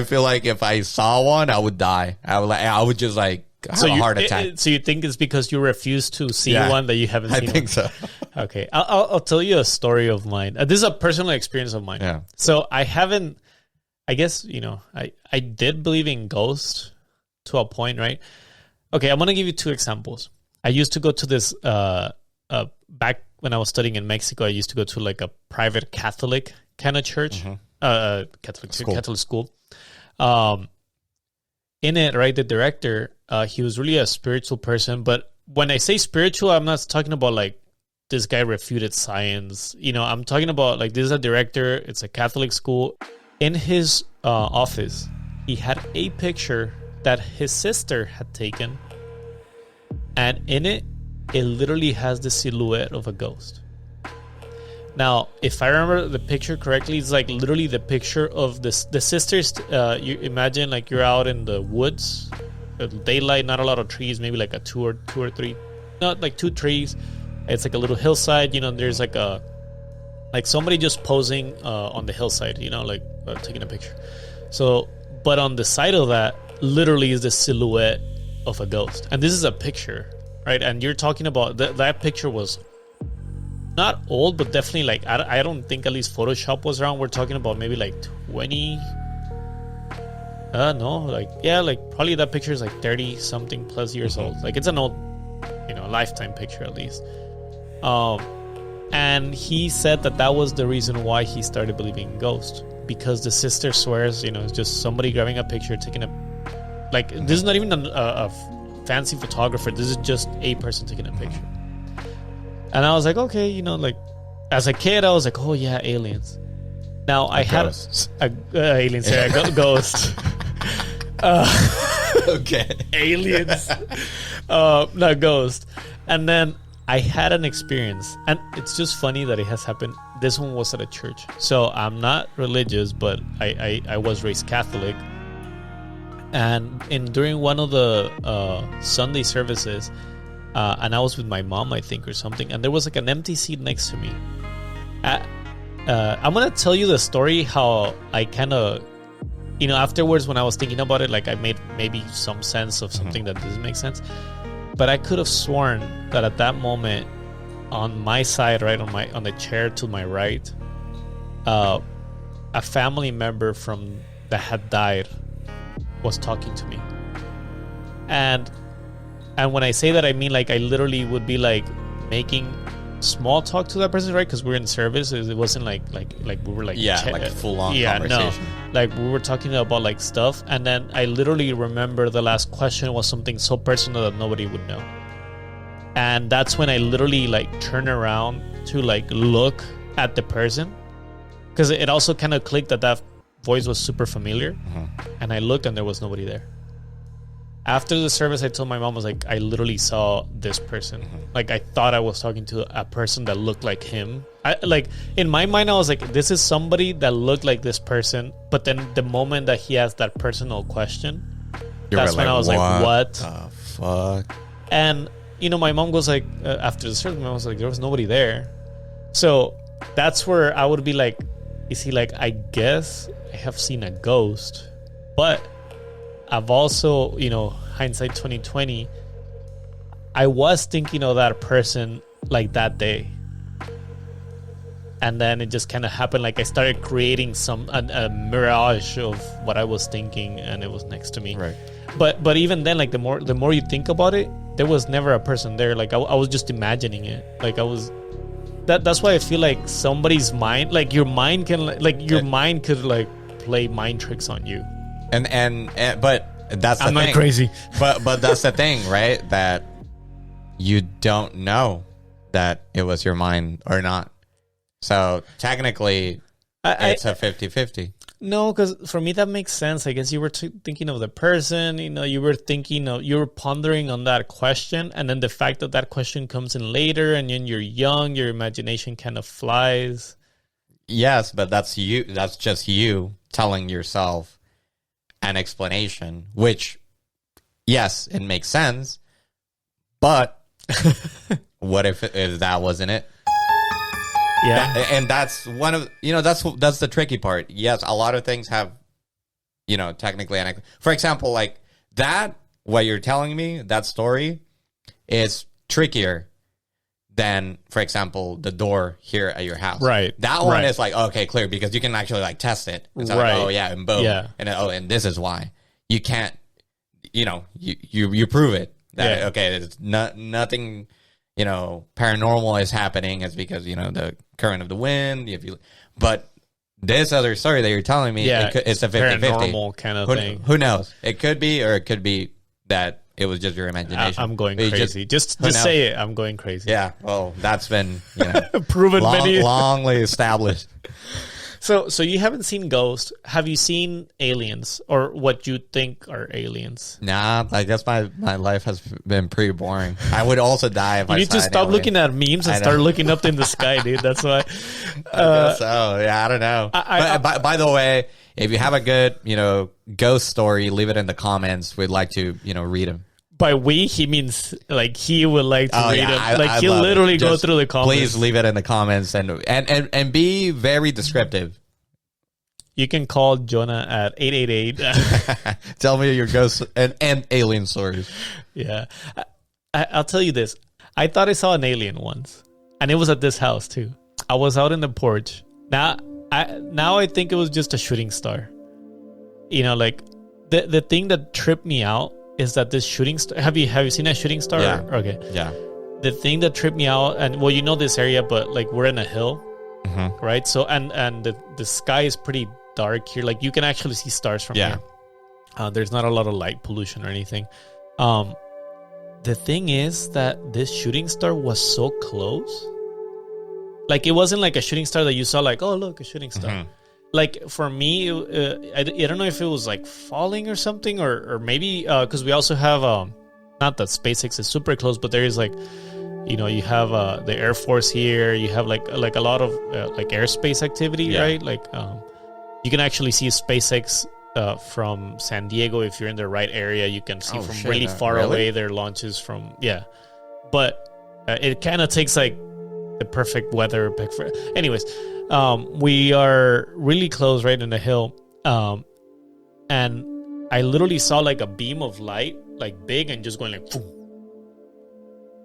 feel like if I saw one, I would die. I would just like have a heart attack. So you think it's because you refuse to see one that you haven't seen? I think so. Okay, I'll tell you a story of mine. This is a personal experience of mine. Yeah. So I haven't. I guess I did believe in ghosts to a point, right? Okay, I'm gonna give you two examples. I used to go to this back when I was studying in Mexico. I used to go to like a private Catholic kind of church, Catholic school. In it, right, the director, he was really a spiritual person. But when I say spiritual, I'm not talking about like this guy refuted science. I'm talking about like, this is a director. It's a Catholic school. In his office, he had a picture that his sister had taken, and in it literally has the silhouette of a ghost. Now, if I remember the picture correctly, it's like literally the picture of the sisters. You imagine like you're out in the woods, daylight, not a lot of trees, maybe like a two or three not like 2 trees. It's like a little hillside. There's like somebody just posing on the hillside. Taking a picture. So, but on the side of that, literally is the silhouette of a ghost, and this is a picture, right? And you're talking about that picture was not old, but definitely like I don't think at least Photoshop was around. We're talking about maybe like 20. Probably that picture is like 30 something plus years old. Like it's an old, lifetime picture at least. And he said that was the reason why he started believing in ghosts, because the sister swears, it's just somebody grabbing a picture, taking this is not even a fancy photographer. This is just a person taking a picture. And I was like, okay, as a kid, I was like, oh yeah, aliens. Now I had aliens, yeah, ghost. Okay, aliens, not ghost. And then I had an experience, and it's just funny that it has happened. This one was at a church, so I'm not religious, but I was raised Catholic. And during one of the Sunday services, and I was with my mom, I think, or something, and there was like an empty seat next to me. I'm gonna tell you the story how I kind of, afterwards when I was thinking about it, like I made maybe some sense of something that doesn't make sense. But I could have sworn that at that moment, on my side, right on the chair to my right, a family member that had died was talking to me. And when I say that, I mean like I literally would be like making small talk to that person, right? Because we're in service. It wasn't like we were like full on conversation. No, like we were talking about like stuff, and then I literally remember the last question was something so personal that nobody would know, and that's when I literally like turn around to like look at the person, because it also kind of clicked that voice was super familiar, and I looked and there was nobody there. After the service, I told my mom, I was like, I literally saw this person. Like, I thought I was talking to a person that looked like him. In my mind, I was like, this is somebody that looked like this person. But then the moment that he asked that personal question, that's when I was like, what the fuck? And, my mom goes like, after the service, my mom was like, there was nobody there. So that's where I would be like, you see, like, I guess I have seen a ghost, but I've also, hindsight 2020, I was thinking of that person like that day. And then it just kind of happened. Like I started creating a mirage of what I was thinking, and it was next to me. Right. But even then, like the more you think about it, there was never a person there. Like I was just imagining it. Like I was. That's why I feel like somebody's mind, like your mind can, your mind could like play mind tricks on you. And but that's the thing. I'm not crazy. But that's the thing, right? That you don't know that it was your mind or not. So technically, it's a 50-50. No, because for me that makes sense. I guess you were thinking of the person. You were thinking of, you were pondering on that question, and then the fact that question comes in later, and then you're young, your imagination kind of flies. Yes, but that's you. That's just you telling yourself an explanation, which, yes, it makes sense. But what if that wasn't it? Yeah, and that's one of that's the tricky part. Yes, a lot of things have technically, for example, like that what you're telling me, that story is trickier than, for example, the door here at your house. Right. That one is like, okay, clear, because you can actually like test it. It's like, oh yeah, and boom, and this is why you can't. You prove it that okay, it's nothing. Paranormal is happening is because, the current of the wind. But this other story that you're telling me, it's a 50-50. Paranormal kind of thing. Who knows? It could be, or it could be that it was just your imagination. I'm going crazy. Just say it. I'm going crazy. Yeah. Well, that's been proven longly established. So you haven't seen ghosts. Have you seen aliens, or what you think are aliens? Nah, I guess my life has been pretty boring. I would also die if I saw an alien. You need to stop looking at memes and start looking up in the sky, dude. That's why. I guess so. Yeah, I don't know. By the way, if you have a good, ghost story, leave it in the comments. We'd like to, read them. By we, he means like he would like to read yeah, them. Like he'll literally go through the comments. Please leave it in the comments and be very descriptive. You can call Jona at 888. Tell me your ghost and alien stories. Yeah. I'll tell you this. I thought I saw an alien once. And it was at this house too. I was out in the porch. Now I think it was just a shooting star. You know, like the thing that tripped me out is that this shooting star. Have you seen a shooting star? Yeah. Okay. Yeah. The thing that tripped me out, and well, you know this area, but like we're in a hill, right? So and the sky is pretty dark here. Like you can actually see stars from here. There's not a lot of light pollution or anything. The thing is that this shooting star was so close. Like it wasn't like a shooting star that you saw like, oh look, a shooting star. Like for me, I don't know if it was like falling or something, or maybe because we also have not that SpaceX is super close, but there is like, you know, you have the Air Force here. You have like a lot of like airspace activity, right? Like you can actually see SpaceX from San Diego if you're in the right area. You can see from really far away their launches from but it kind of takes like the perfect weather pick for. Anyways, we are really close, right in the hill, and I literally saw like a beam of light, like big and just going like, boom.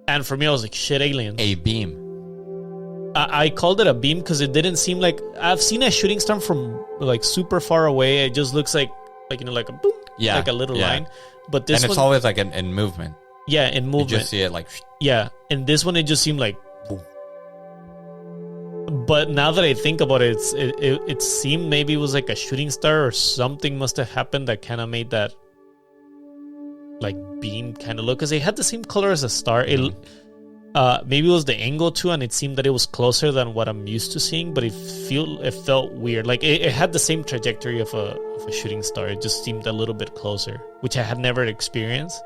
And for me, I was like, shit, aliens. A beam. I called it a beam because it didn't seem like I've seen a shooting star from like super far away. It just looks like you know, like a boom, like a little line. But this and it's always like in movement. Yeah, in movement. You just see it like. Yeah, and this one it just seemed like boom. But now that I think about it, it seemed maybe it was like a shooting star or something must have happened that kind of made that like beam kind of look, because it had the same color as a star. It maybe it was the angle too, and it seemed that it was closer than what I'm used to seeing, but it felt weird. Like it had the same trajectory of a shooting star. It just seemed a little bit closer, which I had never experienced.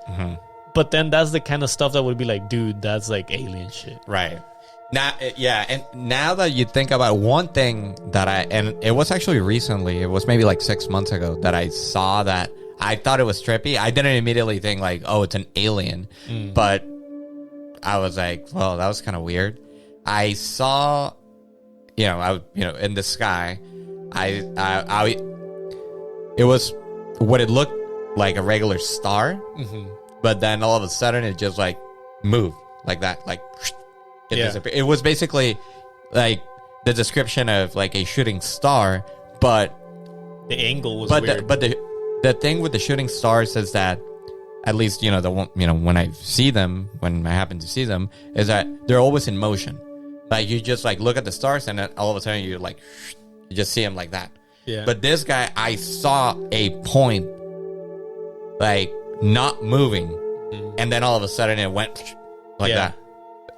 But then that's the kind of stuff that would be like, dude, that's like alien shit. Right. Now, and now that you think about one thing that and it was actually recently, it was maybe like 6 months ago that I saw that I thought it was trippy. I didn't immediately think like, oh, it's an alien, but I was like, well, that was kind of weird. I saw, in the sky, it was what it looked like a regular star, but then all of a sudden it just like moved like that, like it disappeared. It was basically like the description of like a shooting star, but the angle was weird. But the thing with the shooting stars is that, at least, when I see them, when I happen to see them, is that they're always in motion. Like you just like look at the stars and then all of a sudden you like, you just see them like that. Yeah. But this guy, I saw a point like not moving, and then all of a sudden it went like that.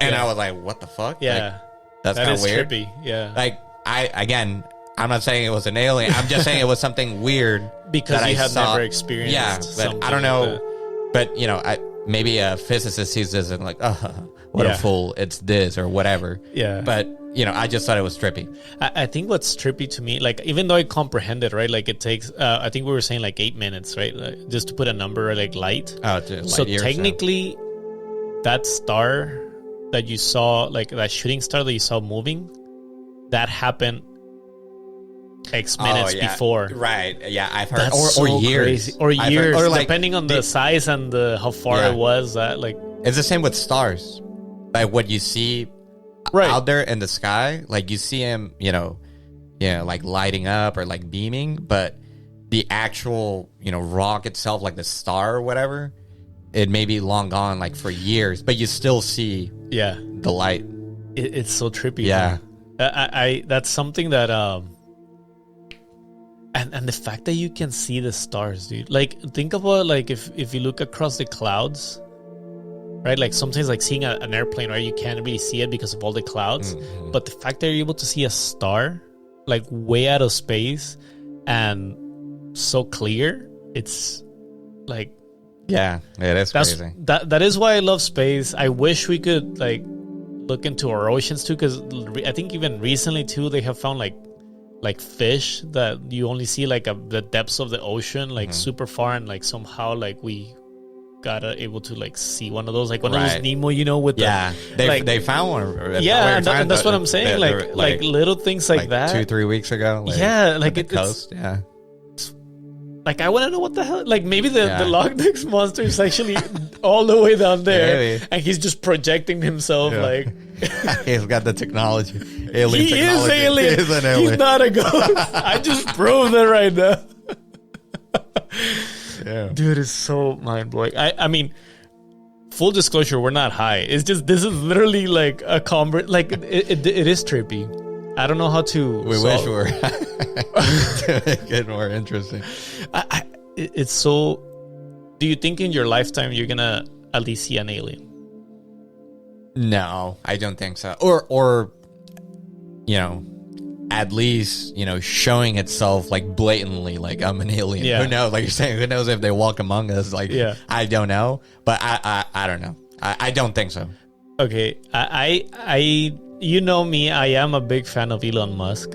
And I was like, what the fuck? Yeah. Like, that's kind of weird. Trippy. Yeah. Like I'm not saying it was an alien. I'm just saying it was something weird because that you I had saw. never experienced. Yeah, but I don't know. But maybe a physicist sees this and like, oh, what a fool! It's this or whatever. Yeah. But I just thought it was trippy. I think what's trippy to me, like even though I comprehend it, right? Like it takes. I think we were saying like 8 minutes, right? Just to put a number like light. Oh, so technically, that star that you saw, like that shooting star that you saw moving, that happened X minutes before. Right. Yeah, I've heard. That's or so years. Crazy. Or years. Or like, depending on the size and how far it was. That like it's the same with stars. Like what you see out there in the sky, like you see them, like lighting up or like beaming, but the actual, rock itself, like the star or whatever, it may be long gone, like for years, but you still see the light. It's so trippy. Yeah. I that's something that and the fact that you can see the stars, dude. Like think about like if you look across the clouds, right? Like sometimes like seeing an airplane, right? You can't really see it because of all the clouds. But the fact that you're able to see a star like way out of space and so clear, it's like it is crazy. That is why I love space. I wish we could like look into our oceans too, because I think even recently too they have found like fish that you only see like the depths of the ocean, like super far, and like somehow like we able to like see one of those, like one of those Nemo, with they found one. And that's what I'm saying, like little things like that 2-3 weeks ago. Like the coast. Like I want to know what the hell. Like maybe the Loch Ness monster is actually all the way down there, and he's just projecting himself. Like he's got the technology. Alien he technology. is alien. He is an alien. He's not a ghost. I just proved it right now. Dude, it's so mind blowing. I mean, full disclosure, we're not high. It's just this is literally like a like it is trippy. I don't know how to. We wish we were to make it more interesting. It's so. Do you think in your lifetime you're gonna at least see an alien? No, I don't think so. Or at least showing itself like blatantly, like I'm an alien. Who knows? Like you're saying, who knows if they walk among us? Like I don't know, but I don't know. I don't think so. Okay, I you know me, I am a big fan of Elon Musk.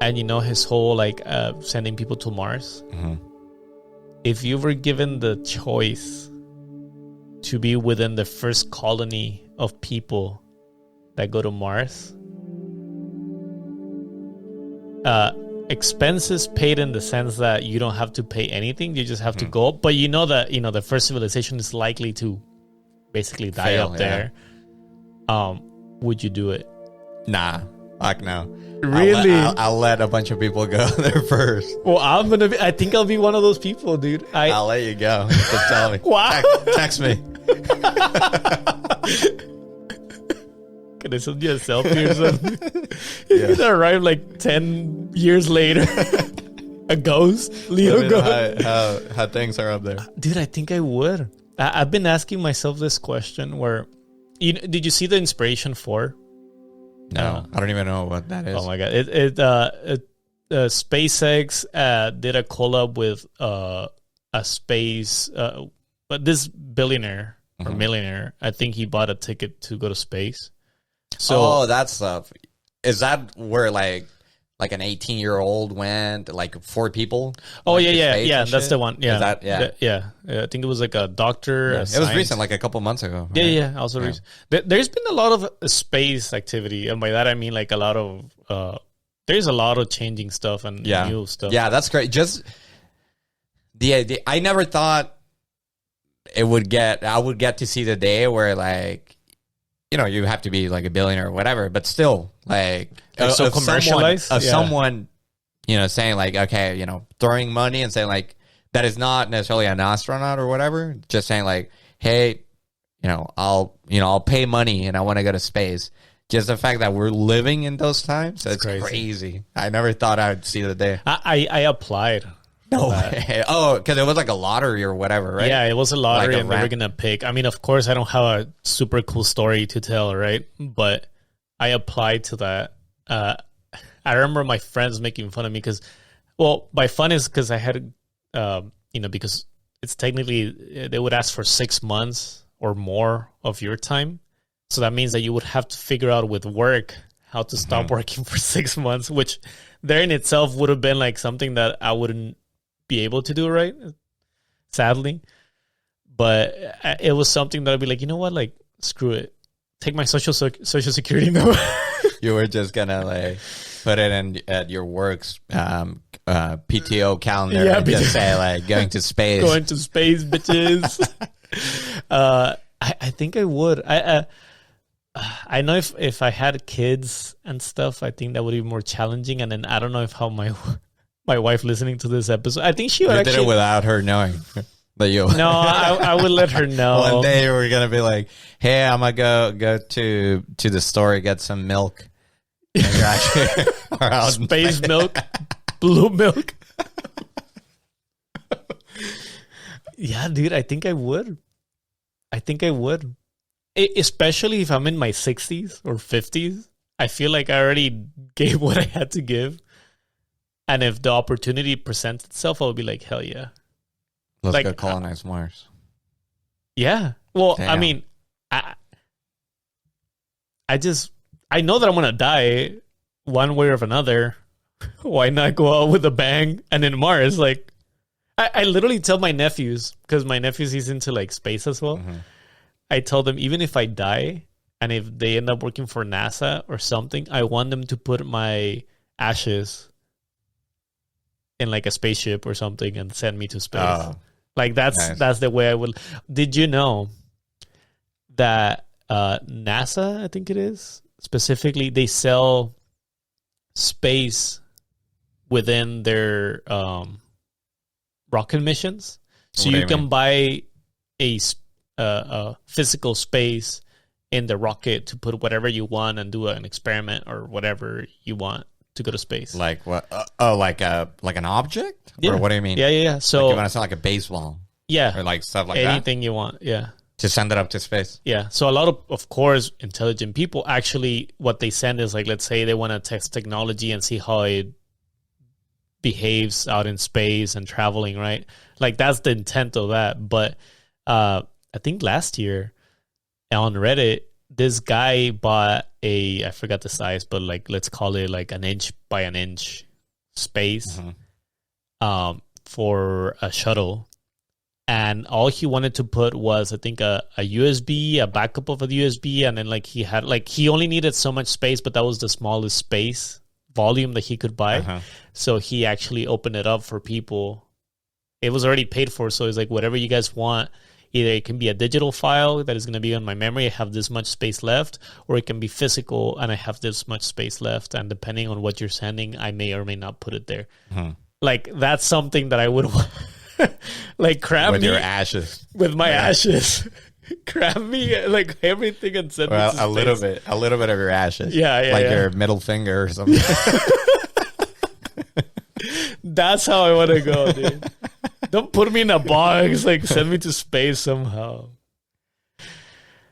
And his whole like sending people to Mars. Mm-hmm. If you were given the choice to be within the first colony of people that go to Mars, expenses paid in the sense that you don't have to pay anything, you just have to go, but that the first civilization is likely to basically die fail, up there. Would you do it? Nah, fuck no. Really? I'll let a bunch of people go there first. Well, I think I'll be one of those people, dude. I'll let you go. Just tell me. Wow. Text me. Can I send you a selfie or something? You're gonna arrive like 10 years later. A ghost? Leo ghost? How things are up there. Dude, I think I would. I've been asking myself this question where... did you see the Inspiration 4? No, I don't even know what that is. Oh my god! SpaceX did a collab with a space, but this billionaire or millionaire, I think he bought a ticket to go to space. So that stuff. Is that where like an 18-year-old went, like 4 people? Oh yeah. That's the one. Yeah, is that, I think it was like a doctor. Yeah. It was recent, like a couple months ago. Right? Yeah. Also recent. There's been a lot of space activity, and by that I mean like a lot of. There's a lot of changing stuff and new stuff. Yeah, that's great. Just the idea. I never thought I would get to see the day where like. You have to be like a billionaire or whatever, but still, like so commercialized someone, saying like, okay, throwing money and saying like that is not necessarily an astronaut or whatever, just saying like, hey, I'll pay money and I want to go to space. Just the fact that we're living in those times, it's crazy. I never thought I'd see the day. I applied. No way. Oh, because it was like a lottery or whatever, right? Yeah, it was a lottery, and they were gonna pick. I mean, of course, I don't have a super cool story to tell, right? But I applied to that. I remember my friends making fun of me because, by fun is because I had, because it's technically they would ask for 6 months or more of your time, so that means that you would have to figure out with work how to stop working for 6 months, which there in itself would have been like something that I wouldn't be able to do, right? Sadly. But it was something that I'd be like, you know what? Like, screw it. Take my social security number. You were just gonna like put it in at your work's PTO calendar and just say like going to space. Going to space, bitches. I think I would. I know if I had kids and stuff, I think that would be more challenging. And then I don't know if how my wife listening to this episode, I think she would did it without her knowing that you. No, I would let her know. One day we're gonna be like, "Hey, I'm gonna go to the store get some milk." And you're actually around space milk, blue milk. Yeah, dude, I think I would. Especially if I'm in my 60s or 50s. I feel like I already gave what I had to give. And if the opportunity presents itself, I'll be like, hell yeah. Let's go colonize Mars. Yeah. Well, damn. I mean, I know that I'm going to die one way or another. Why not go out with a bang? And in Mars, like, I literally tell my nephews, because my nephews, he's into like space as well. Mm-hmm. I tell them, even if I die and if they end up working for NASA or something, I want them to put my ashes in like a spaceship or something and send me to space. Oh, like that's the way I will. Did you know that NASA, I think it is, specifically, they sell space within their rocket missions? So you can buy a physical space in the rocket to put whatever you want and do an experiment or whatever you want to go to space. Like what? Like an object? Yeah. Or what do you mean? Yeah. So like you want to sell like a baseball? Yeah. Or like stuff like anything you want. Yeah. To send it up to space? Yeah. So a lot of course, intelligent people actually, what they send is like, let's say they want to test technology and see how it behaves out in space and traveling, right? Like that's the intent of that. But I think last year on Reddit, this guy bought I forgot the size, but like let's call it like an inch by an inch space for a shuttle. And all he wanted to put was, I think, a USB, a backup of a USB, and then like he only needed so much space, but that was the smallest space volume that he could buy. So he actually opened it up for people. It was already paid for, so it's like whatever you guys want. Either it can be a digital file that is going to be on my memory, I have this much space left, or it can be physical and I have this much space left. And depending on what you're sending, I may or may not put it there. Like that's something that I would like crab with me your ashes, with my ashes. Grab me like everything and send me to a little bit of your ashes. Yeah, like your middle finger or something. That's how I want to go, dude. Don't put me in a box. Like send me to space somehow.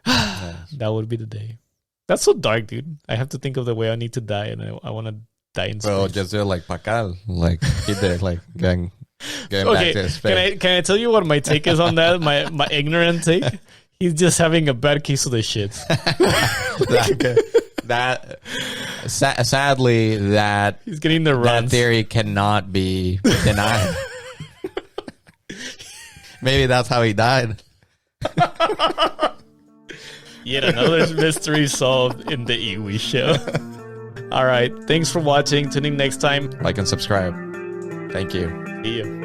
That would be the day. That's so dark, dude. I have to think of the way I need to die, and I want to die in space. Well, just do it like Pacal, like he did, like going back to space. Can I tell you what my take is on that? My ignorant take. He's just having a bad case of the shits. Sadly, that he's getting the runs. That theory cannot be denied. Maybe that's how he died. Yet another mystery solved in the Iwi Show. All right. Thanks for watching. Tune in next time. Like and subscribe. Thank you. See you.